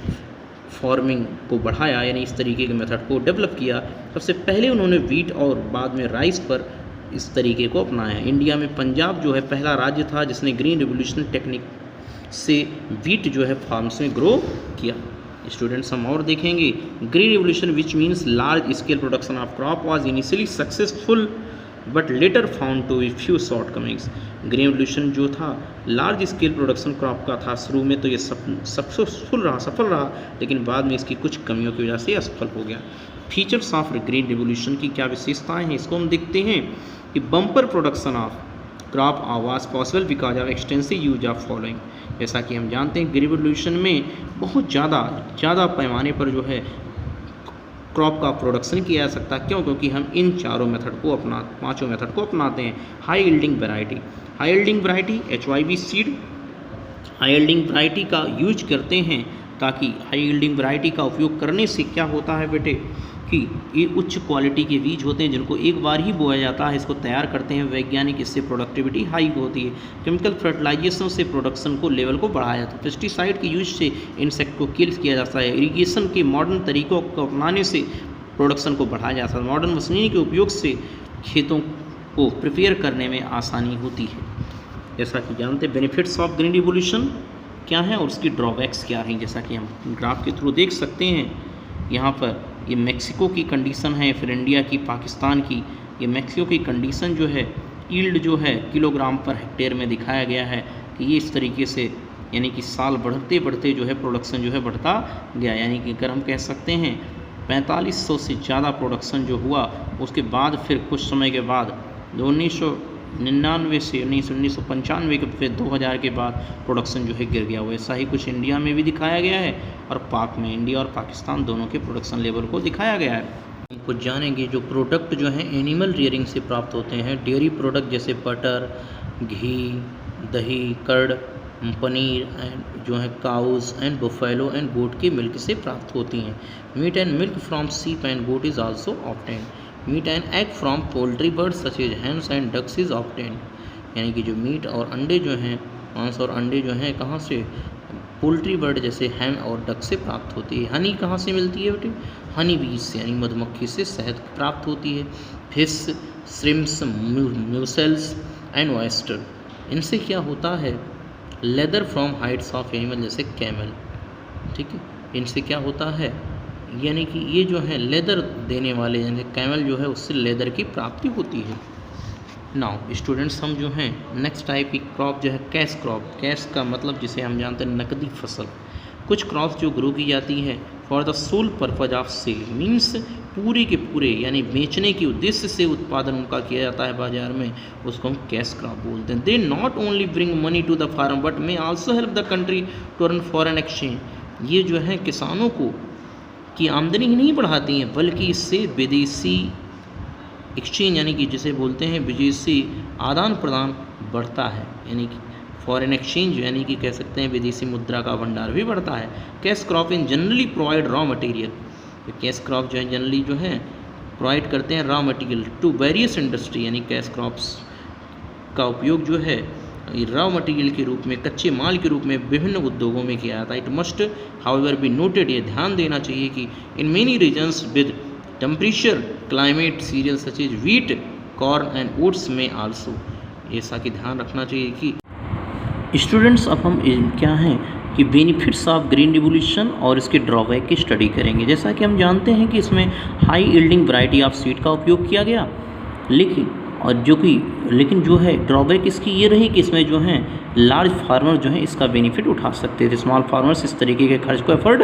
फार्मिंग को बढ़ाया, यानी इस तरीके के मेथड को डेवलप किया। सबसे पहले उन्होंने वीट और बाद में राइस पर इस तरीके को अपनाया। इंडिया में पंजाब जो है पहला राज्य था जिसने ग्रीन रिवोल्यूशन टेक्निक से वीट जो है फार्म्स में ग्रो किया। स्टूडेंट्स हम और देखेंगे green revolution which means large scale production of crop was initially successful but later found to be few shortcomings. Green revolution जो था लार्ज स्केल प्रोडक्शन क्रॉप का था। शुरू में तो ये सफल रहा, लेकिन बाद में इसकी कुछ कमियों की वजह से असफल हो गया। फीचर्स ऑफ ग्रीन रिवोल्यूशन की क्या विशेषताएं हैं इसको हम देखते हैं कि bumper production of crop was possible because of extensive use of following. जैसा कि हम जानते हैं ग्रीन रिवोल्यूशन में बहुत ज़्यादा पैमाने पर जो है क्रॉप का प्रोडक्शन किया जा सकता है। क्यों? क्योंकि हम इन पांचों मेथड को अपनाते हैं। High yielding variety HYV seed high yielding variety का यूज करते हैं, ताकि हाई यील्डिंग वैरायटी का उपयोग करने से क्या होता है बेटे कि ये उच्च क्वालिटी के बीज होते हैं जिनको एक बार ही बोया जाता है, इसको तैयार करते हैं वैज्ञानिक, इससे प्रोडक्टिविटी हाई होती है। केमिकल फर्टिलाइजेशन से प्रोडक्शन को लेवल को बढ़ाया जाता है। पेस्टिसाइड के यूज से इंसेक्ट को किल किया जाता है। इरिगेशन के मॉडर्न तरीकों को अपनाने से प्रोडक्शन को बढ़ाया जाता है। मॉडर्न मशीनरी के उपयोग से खेतों को प्रिपेयर करने में आसानी होती है। जैसा कि जानते हैं बेनिफिट्स ऑफ ग्रीन रिवोल्यूशन क्या है और उसकी ड्रॉबैक्स क्या हैं, जैसा कि हम ग्राफ के थ्रू देख सकते हैं। यहाँ पर ये मैक्सिको की कंडीशन है, फिर इंडिया की, पाकिस्तान की। ये मैक्सिको की कंडीशन जो है यील्ड जो है किलोग्राम पर हेक्टेयर में दिखाया गया है कि ये इस तरीके से यानी कि साल बढ़ते बढ़ते जो है प्रोडक्शन जो है बढ़ता गया। यानी कि अगर हम कह सकते हैं 4500 से ज़्यादा प्रोडक्शन जो हुआ, उसके बाद फिर कुछ समय के बाद 1999 से 1995 के फिर 2000 के बाद प्रोडक्शन जो है गिर गया। वैसा ही कुछ इंडिया में भी दिखाया गया है और पाक में, इंडिया और पाकिस्तान दोनों के प्रोडक्शन लेवल को दिखाया गया है। हम कुछ जानेंगे जो प्रोडक्ट जो हैं एनिमल रियरिंग से प्राप्त होते हैं। डेयरी प्रोडक्ट जैसे butter, ghee, dahi, curd, paneer and जो है cows and buffalo and goat के मिल्क से प्राप्त होती हैं। Meat and milk from sheep and goat is also obtained. Meat and egg from poultry birds such as hens and ducks is obtained. यानी कि जो मीट और अंडे जो हैं, मांस और अंडे जो हैं कहाँ से? पोल्ट्री बर्ड जैसे हैन और डक से प्राप्त होती है। हनी कहाँ से मिलती है बेटे? हनी बीज से यानी मधुमक्खी से शहद प्राप्त होती है। Fish, shrimps, mussels and oyster, इनसे क्या होता है? Leather from hides of animal जैसे कैमल, ठीक है, इनसे क्या होता है? यानी कि ये जो है लेदर देने वाले यानी कैमल जो है उससे लेदर की प्राप्ति होती है। नाउ स्टूडेंट्स हम जो हैं नेक्स्ट टाइप की क्रॉप जो है कैश क्रॉप। कैश का मतलब जिसे हम जानते हैं नकदी फसल। कुछ क्रॉप्स जो ग्रो की जाती है for the sole purpose of sale, means पूरे के पूरे यानी बेचने के उद्देश्य से उत्पादन उनका किया जाता है बाजार में, उसको हम कैश क्रॉप बोलते हैं। They not only bring money to the farm but may also help the country to earn foreign exchange. ये जो है किसानों को की आमदनी ही नहीं बढ़ाती हैं बल्कि इससे विदेशी एक्सचेंज यानी कि जिसे बोलते हैं विदेशी आदान प्रदान बढ़ता है। यानी कि फॉरेन एक्सचेंज यानी कि कह सकते हैं विदेशी मुद्रा का भंडार भी बढ़ता है। Cash crop in generally provide raw material. तो कैश क्रॉप जो है जनरली जो है प्रोवाइड करते हैं raw material to various industry. यानी कैश क्रॉप्स का उपयोग जो है रॉ मटेरियल के रूप में, कच्चे माल के रूप में विभिन्न उद्योगों में किया जाता है। It must however be noted, ये ध्यान देना चाहिए कि in many regions with temperature climate cereal such as wheat, corn and oats में आल्सो, ऐसा कि ध्यान रखना चाहिए कि स्टूडेंट्स अब हम क्या हैं कि बेनिफिट्स ऑफ ग्रीन रिवोल्यूशन और इसके ड्रॉबैक की स्टडी करेंगे। जैसा कि हम जानते हैं कि इसमें high yielding variety of seed का उपयोग किया गया, लेकिन और जो कि लेकिन जो है ड्रॉबैक इसकी ये रही कि इसमें जो है लार्ज फार्मर जो है इसका बेनिफिट उठा सकते थे, स्मॉल फार्मर्स इस तरीके के खर्च को अफोर्ड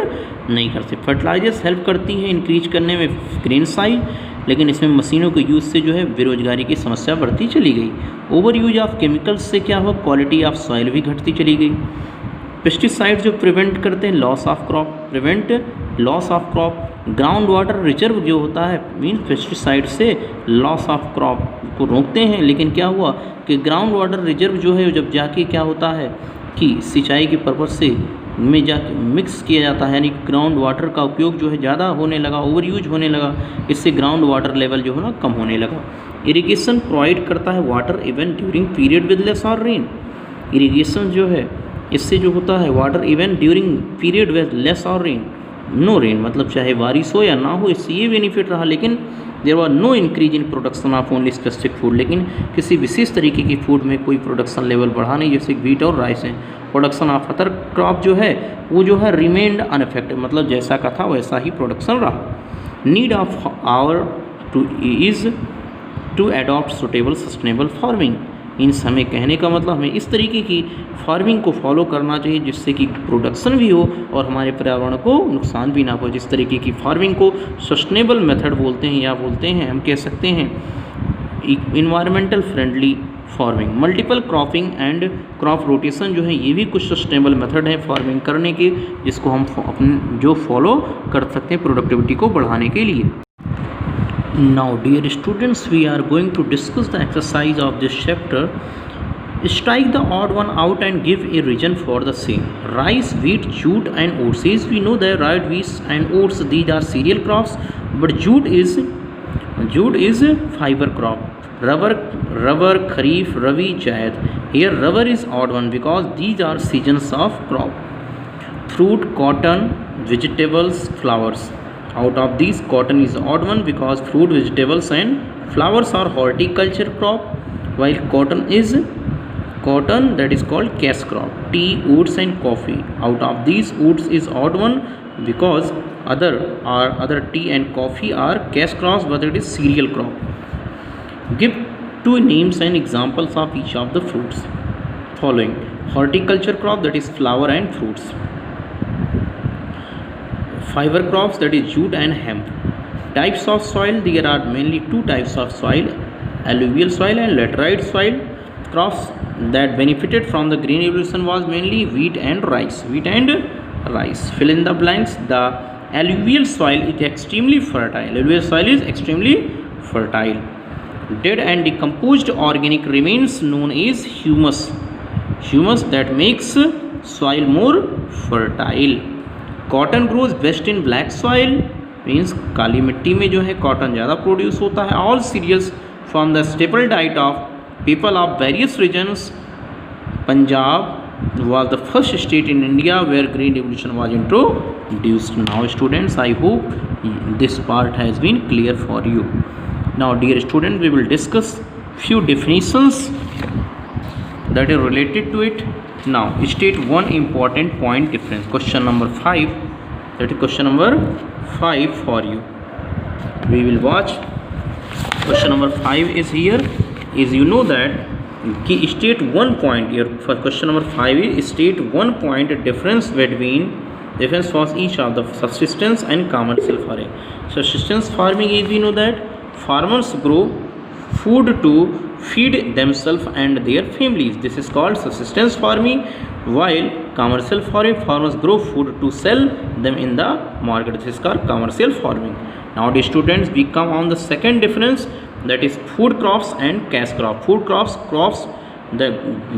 नहीं करते। फर्टिलाइजर्स हेल्प करती है इंक्रीज करने में ग्रेन साइज, लेकिन इसमें मशीनों के यूज़ से जो है बेरोजगारी की समस्या बढ़ती चली गई। ओवर यूज ऑफ केमिकल्स से क्या हुआ, क्वालिटी ऑफ सॉइल भी घटती चली गई। पेस्टिसाइड जो प्रिवेंट करते हैं loss of crop, prevent loss of crop. Ground water reserve जो होता है मीन्स पेस्टिसाइड से लॉस ऑफ क्रॉप को रोकते हैं, लेकिन क्या हुआ कि ग्राउंड वाटर रिजर्व जो है जब जाके क्या होता है कि सिंचाई के पर्पज़ से में जाके मिक्स किया जाता है, यानी ग्राउंड वाटर का उपयोग जो है ज़्यादा होने लगा, ओवर यूज होने लगा, इससे ग्राउंड वाटर लेवल जो है ना कम होने लगा। इरिगेशन प्रोवाइड करता है water even during period with less और रेन। इरिगेशन जो है इससे जो होता है water even during period with less और रेन, नो रेन मतलब चाहे बारिश हो या ना हो, इससे ये बेनिफिट रहा। लेकिन there was no increase in production of only specific food, लेकिन किसी विशेष तरीके की फूड में कोई प्रोडक्शन लेवल बढ़ा नहीं, जैसे व्हीट और राइस है। प्रोडक्शन ऑफ अदर क्रॉप जो है वो जो है रिमेन्ड अनअफेक्टेड, मतलब जैसा का था वैसा ही प्रोडक्शन रहा। Need of hour to is to adopt suitable sustainable farming, means हमें कहने का मतलब हमें इस तरीके की फार्मिंग को फॉलो करना चाहिए जिससे कि प्रोडक्शन भी हो और हमारे पर्यावरण को नुकसान भी ना हो। जिस तरीके की फार्मिंग को सस्टेनेबल मेथड बोलते हैं, या बोलते हैं हम कह सकते हैं environmental friendly farming. Multiple cropping and crop rotation जो है ये भी कुछ सस्टेनेबल मेथड है फार्मिंग करने के, जिसको हम अपने जो फॉलो कर सकते हैं प्रोडक्टिविटी को बढ़ाने के लिए। Now dear students, we are going to discuss the exercise of this chapter. Strike the odd one out and give a reason for the same. Rice, wheat, jute and oats. As we know that rice, wheat and oats, these are cereal crops, but jute is fiber crop. Rubber, kharif, rabi, jaid. Here rubber is odd one because these are seasons of crop. Fruit, cotton, vegetables, flowers. Out of these, cotton is odd one because fruit, vegetables and flowers are horticulture crop, while cotton that is called cash crop. Tea, oats and coffee. Out of these, oats is odd one because other tea and coffee are cash crops, but it is cereal crop. Give two names and examples of each of the fruits following. Horticulture crop, that is flower and fruits. Fiber crops, that is jute and hemp. Types of soil, there are mainly two types of soil, alluvial soil and laterite soil. Crops that benefited from the green revolution was mainly wheat and rice. Fill in the blanks. The alluvial soil is extremely fertile. Dead and decomposed organic remains known as humus that makes soil more fertile. Cotton grows best in black soil, means काली मिट्टी में जो है कॉटन ज़्यादा प्रोड्यूस होता है। All cereals from the staple diet of people of various regions. Punjab was the first state in India where green revolution was introduced. Now students, I hope this part has been clear for you. Now dear students, we will discuss few definitions that are related to it. Now state one important point difference. Question number 5, that is question number 5 for you. We will watch question number 5 is here. Is you know that state one point here. For question number 5 is state one point difference for each of the subsistence and commercial farming. Subsistence farming is, we know that farmers grow food to feed themselves and their families. This is called subsistence farming, while commercial farming, farmers grow food to sell them in the market. This is called commercial farming. Now the students, we come on the second difference, that is food crops and cash crop. Food crops that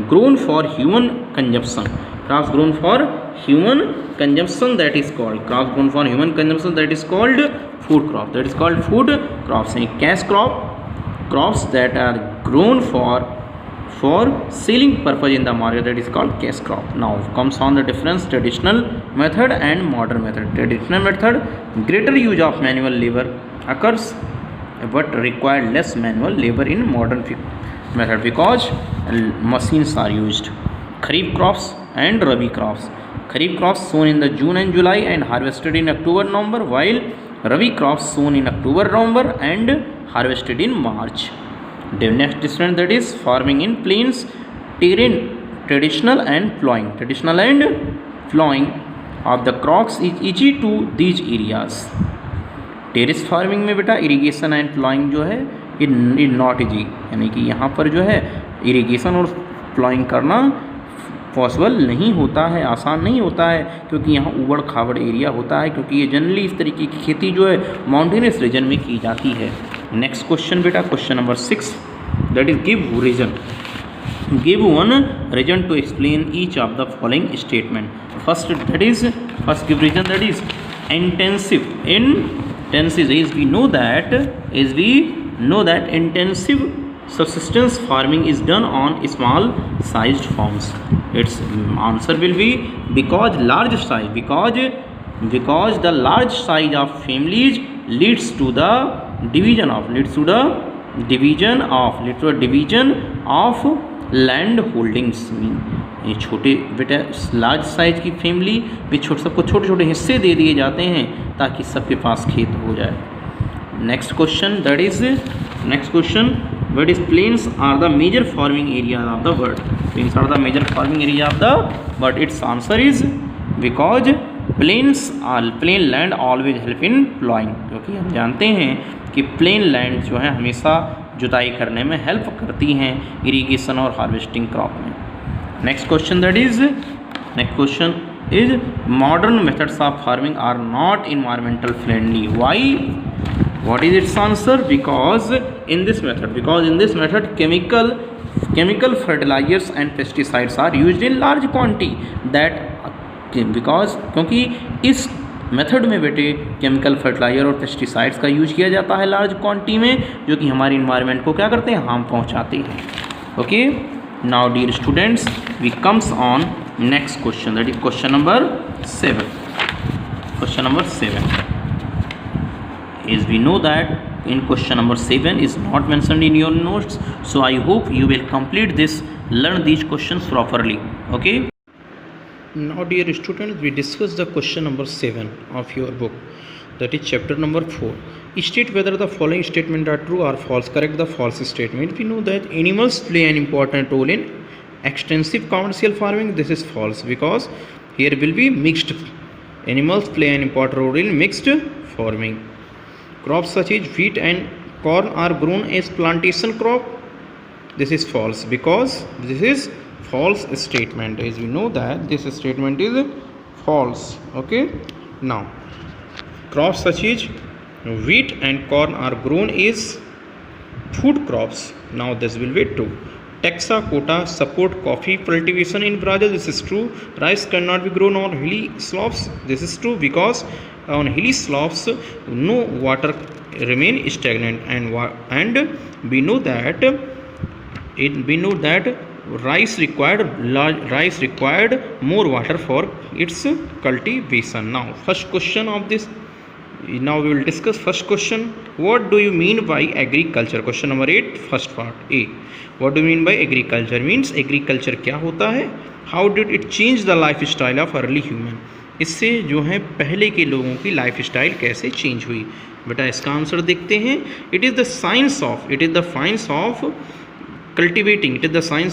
grown for human consumption. Crops grown for human consumption, that is called crops grown for human consumption, that is called food crop. That is called food crops. And cash crops that are grown for selling purpose in the market, that is called cash crop. Now comes on the difference, traditional method and modern method. Traditional method, greater use of manual labor occurs but require less manual labor in modern method because machines are used. Kharif crops and Rabi crops. Kharif crops sown in the June and July and harvested in October, November, while Rabi crops sown in October, November and harvested in March. Next difference, that is farming in plains terrain, traditional and plowing of the crops is easy to these areas. Terrace farming में बेटा इरिगेशन एंड प्लॉइंग जो है ये नॉट इजी, यानी कि यहाँ पर जो है इरिगेशन और प्लॉइंग करना पॉसिबल नहीं होता है, आसान नहीं होता है, क्योंकि यहाँ ऊबड़ खाबड़ एरिया होता है, क्योंकि ये जनरली इस तरीके की खेती जो है माउंटेनियस रीजन में की जाती है। नेक्स्ट क्वेश्चन बेटा, question number 6, that is give reason, give one reason to explain each of the following statement. First give reason, that is intensive, as we know that intensive subsistence farming is done on small sized farms. Its answer will be because the large size of families leads to the division of land holdings. ये छोटे बेटा लार्ज साइज की फैमिली भी सबको छोटे छोटे हिस्से दे दिए जाते हैं ताकि सबके पास खेत हो जाए। Next question, what is plains are the major farming area of the world. Plains are the major farming area of the world. Its answer is because plain land always help in ploughing, क्योंकि हम जानते हैं कि प्लेन लैंड जो है हमेशा जुताई करने में हेल्प करती हैं इरिगेशन और हार्वेस्टिंग क्रॉप में। Next question is modern methods of farming are not environmental friendly. Why? What is its answer? Because in this method chemical fertilizers and pesticides are used in large quantity क्योंकि इस मेथड में बेटे केमिकल फर्टिलाइजर और पेस्टिसाइड्स का यूज किया जाता है लार्ज क्वांटिटी में, जो कि हमारी इन्वायरमेंट को क्या करते हैं, हार्म पहुंचाते हैं। Okay, now dear students, we comes on next question, that is question number 7। Question number 7 is we know that in question number 7 is not mentioned in your notes, so I hope you will complete this, learn these questions properly. Okay, now dear students, we discuss the question number 7 of your book, that is chapter number 4. State whether the following statements are true or false. Correct the false statement. We know that animals play an important role in extensive commercial farming. This is false because here will be mixed. Animals play an important role in mixed farming. Crops such as wheat and corn are grown as plantation crop. This is false because this is false statement. As we know that this statement is false. Okay, now crops such as wheat and corn are grown as food crops. Now this will be true. Texacotta support coffee cultivation in Brazil. This is true. Rice cannot be grown on hilly slopes. This is true because on hilly slopes no water remain stagnant, and we know that rice required more water for its cultivation. Now first question of this, now we will discuss first question. What do you mean by agriculture? Question number 8, first part A. What do you mean by agriculture? Means agriculture क्या होता है? How did it change the lifestyle of early human? इससे जो है पहले के लोगों की लाइफ स्टाइल कैसे चेंज हुई? बेटा इसका आंसर देखते हैं. It is the science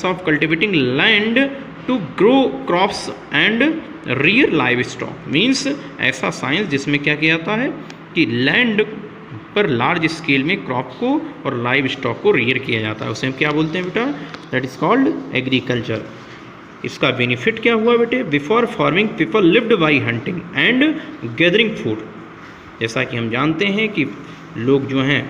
of cultivating land to grow crops and rear livestock. Means ऐसा साइंस जिसमें क्या किया जाता है कि लैंड पर लार्ज स्केल में क्रॉप को और लाइव स्टॉक को रियर किया जाता है. उसे हम क्या बोलते हैं बेटा? That is called agriculture. इसका बेनिफिट क्या हुआ बेटे? Before farming people lived by hunting and gathering food. जैसा कि हम जानते हैं कि लोग जो हैं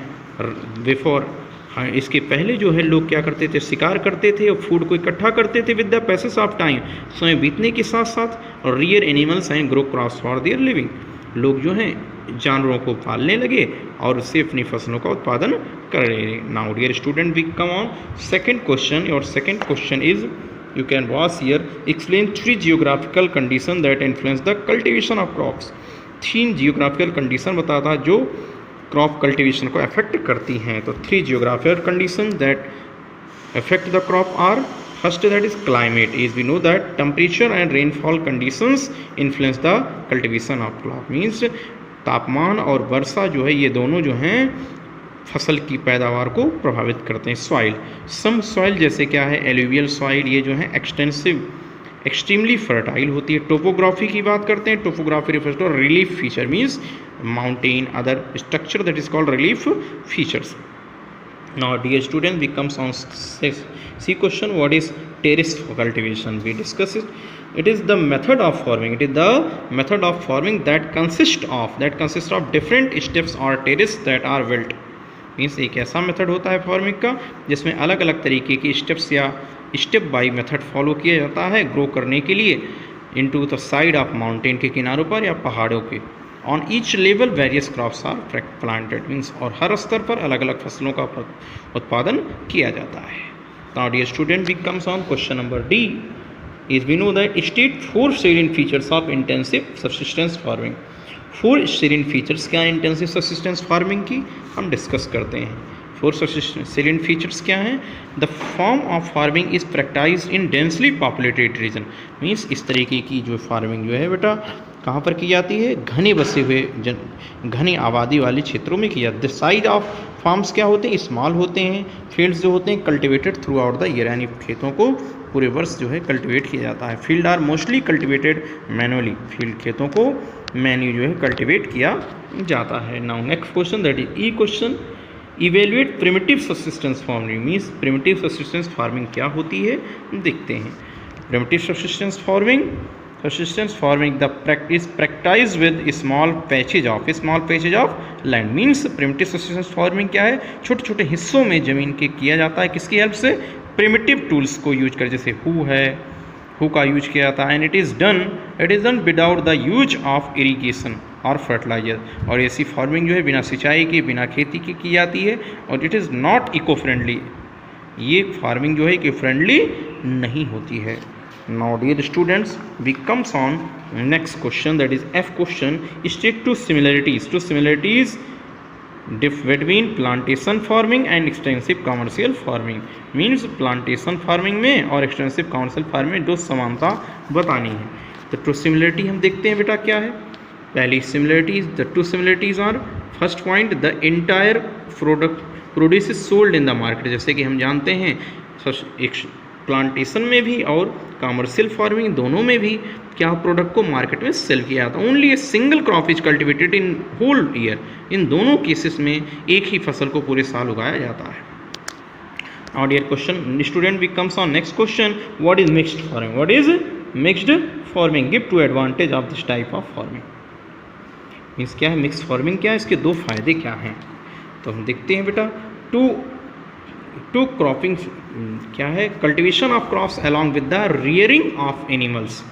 इसके पहले जो है लोग क्या करते थे? शिकार करते थे और फूड को इकट्ठा करते थे with the passage of time. समय बीतने के साथ साथ और rear animals and grow crops for their living. लोग जो हैं जानवरों को पालने लगे और उससे अपनी फसलों का उत्पादन कर रहे हैं. Now dear student, we come on second question. Your second question is, you can watch here, explain 3 geographical conditions that influence the cultivation of crops. 3 geographical condition बताता है जो क्रॉप कल्टीवेशन को अफेक्ट करती हैं. तो 3 geographical conditions that affect the crop are, first that is climate. Is we know that temperature and rainfall conditions influence the cultivation of crop. Means तापमान और वर्षा जो है ये दोनों जो हैं फसल की पैदावार को प्रभावित करते हैं। सॉइल, सम सॉइल जैसे क्या है, एलुवियल सॉइल, ये जो है एक्सट्रीमली फर्टाइल होती है। टोपोग्राफी की बात करते हैं, topography refers to relief feature means mountain other structure that is called relief features. Now dear student, we comes on see question, what is terrace cultivation? We discuss it. It is the method of farming. It is the method of farming that consists of different steps or terrace that are built. Means एक ऐसा मेथड होता है फार्मिंग का जिसमें अलग अलग तरीके की स्टेप्स या स्टेप बाई मेथड फॉलो किया जाता है ग्रो करने के लिए into the side of mountain के किनारों पर या पहाड़ों के। On each level various crops are planted means और हर स्तर पर अलग अलग फसलों का उत्पादन किया जाता है। Now dear student, we comes on question number D is we know that state 4 salient features of intensive subsistence farming. 4 salient features क्या है इंटेंसिव सब्सिस्टेंस फार्मिंग की, हम डिस्कस करते हैं। 4 salient फीचर्स क्या हैं? The form of farming is practised in densely populated region means इस तरीके की जो फार्मिंग जो है बेटा कहाँ पर की जाती है, घने बसे हुए घनी आबादी वाले क्षेत्रों में की जाती है। द साइज ऑफ फार्म्स क्या होते हैं, स्मॉल होते हैं। फील्ड्स जो होते हैं cultivated throughout the year यानी खेतों को पूरे वर्ष जो है कल्टिवेट किया जाता है। Field are mostly cultivated manually, field खेतों को मैन्यू जो है कल्टिवेट किया जाता है। Now next question that is E question, evaluate primitive subsistence farming means primitive subsistence farming क्या होती है देखते हैं। Primitive subsistence farming the practice practise with small patches of land means primitive subsistence farming क्या है, छोटे छोटे हिस्सों में ज़मीन के किया जाता है। किसकी हेल्प से, प्रिमिटिव टूल्स को यूज कर, जैसे हू का यूज किया जाता है। And it is done without the use of irrigation और फर्टिलाइजर, और ऐसी फार्मिंग जो है बिना सिंचाई के बिना खेती की जाती है और it is not eco friendly, ये फार्मिंग जो है इको फ्रेंडली नहीं होती है। Now dear students, we comes on next question that is F question, state two similarities between plantation farming and extensive commercial farming means plantation farming में और extensive commercial farming में दो समानता बतानी है। तो टू सिमिलरिटी हम देखते हैं बेटा क्या है। पहली similarities, the two similarities are first point the entire produce is sold in the market, जैसे कि हम जानते हैं एक प्लांटेशन में भी और कमर्शियल फार्मिंग दोनों में भी क्या प्रोडक्ट को मार्केट में सेल किया जाता है। Only a single crop is cultivated in whole year, इन दोनों केसेस में एक ही फसल को पूरे साल उगाया जाता है। Now dear question student, we comes on next question, what is mixed farming? What is mixed farming? Give two advantage of this type of farming means क्या है, मिक्स्ड फार्मिंग क्या है, इसके दो फायदे क्या हैं, तो हम देखते हैं बेटा। टू क्रॉपिंग क्या है, cultivation of crops along with the rearing of animals,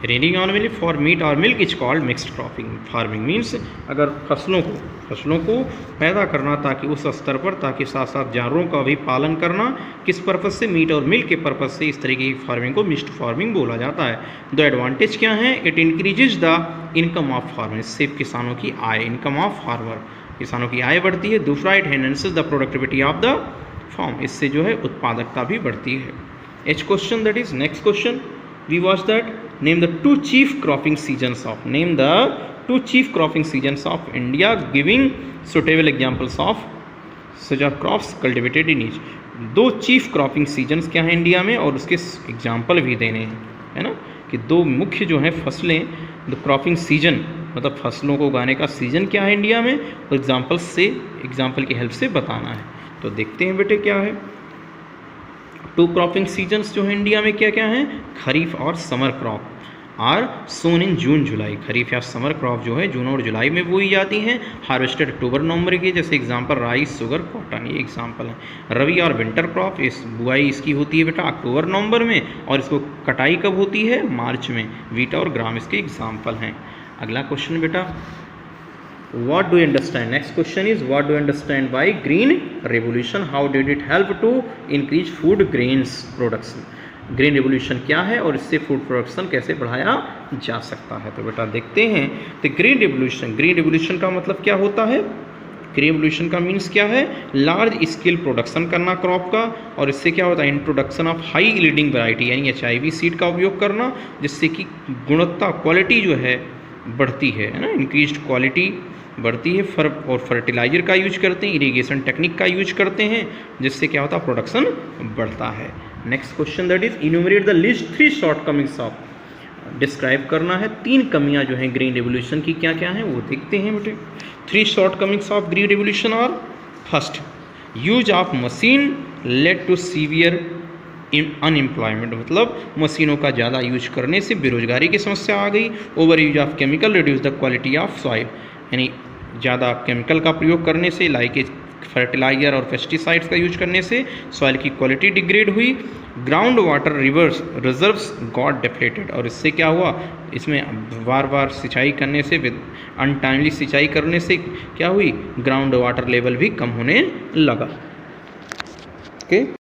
rearing on milk for meat और milk is called mixed cropping farming means अगर फसलों को पैदा करना ताकि उस स्तर पर, ताकि साथ साथ जानवरों का भी पालन करना, किस पर्पज़ से, मीट और मिल्क के पर्पज़ से, इस तरीके की फार्मिंग को मिक्स्ड फार्मिंग बोला जाता है। द एडवांटेज क्या है, it increases the income of farmer, इससे किसानों की आय, इनकम ऑफ फार्मर, किसानों की आय बढ़ती है। दूसरा, it enhances the productivity of the farm, इससे जो है उत्पादकता भी बढ़ती है। H question that is next question, we watch that, name the two chief cropping seasons of India giving suitable examples of such a crops cultivated in each। दो चीफ क्रॉपिंग सीजन्स क्या हैं इंडिया में और उसके एग्जाम्पल भी देने हैं, है ना, कि दो मुख्य जो हैं फसलें, द क्रॉपिंग सीजन मतलब फसलों को उगाने का सीजन क्या है इंडिया में, और एग्जाम्पल की हेल्प से बताना है। तो देखते हैं बेटे क्या है। टू क्रॉपिंग सीजन्स जो है इंडिया में क्या क्या हैं, खरीफ और समर क्रॉप आर सोन इन जून जुलाई, खरीफ या समर क्रॉप जो है जून और जुलाई में बोई जाती हैं, हार्वेस्टेड अक्टूबर नवंबर की, जैसे एग्जांपल राइस, शुगर, कॉटन, ये एग्जांपल है। रवि और विंटर क्रॉप, इस बुआई इसकी होती है बेटा अक्टूबर नवंबर में और इसको कटाई कब होती है, मार्च में। वीट और ग्राम इसके एग्जाम्पल हैं। अगला क्वेश्चन बेटा, what do you understand? Next question is, what do you understand by green revolution? How did it help to increase food grains production? Green revolution क्या है और इससे फूड प्रोडक्शन कैसे बढ़ाया जा सकता है, तो बेटा देखते हैं। तो ग्रीन रेवोल्यूशन का मतलब क्या होता है, ग्रीन रेवोल्यूशन का मीन्स क्या है, लार्ज स्केल प्रोडक्शन करना क्रॉप का, और इससे क्या होता है, introduction of high yielding variety यानी HIV सीड का उपयोग करना, जिससे कि गुणवत्ता क्वालिटी जो है बढ़ती है ना, इंक्रीज्ड क्वालिटी बढ़ती है। और फर्टिलाइजर का यूज करते हैं, इरिगेशन टेक्निक का यूज करते हैं, जिससे क्या होता है, प्रोडक्शन बढ़ता है। Next question that is enumerate the list 3 shortcomings of, describe करना है 3 कमियां जो हैं ग्रीन रेवोल्यूशन की, क्या क्या हैं वो देखते हैं बेटे। 3 shortcomings of green revolution are, first, use of machine led to severe unemployment, मतलब मशीनों का ज़्यादा यूज करने से बेरोजगारी की समस्या आ गई। Over use of chemical reduce the quality of soil, यानी ज़्यादा केमिकल का प्रयोग करने से, लाइक फर्टिलाइजर और पेस्टिसाइड्स का यूज करने से सॉइल की क्वालिटी डिग्रेड हुई। Ground water reverse reserves got depleted, और इससे क्या हुआ, इसमें बार बार सिंचाई करने से, अनटाइमली सिंचाई करने से क्या हुई, ग्राउंड वाटर लेवल भी कम होने लगा। ओके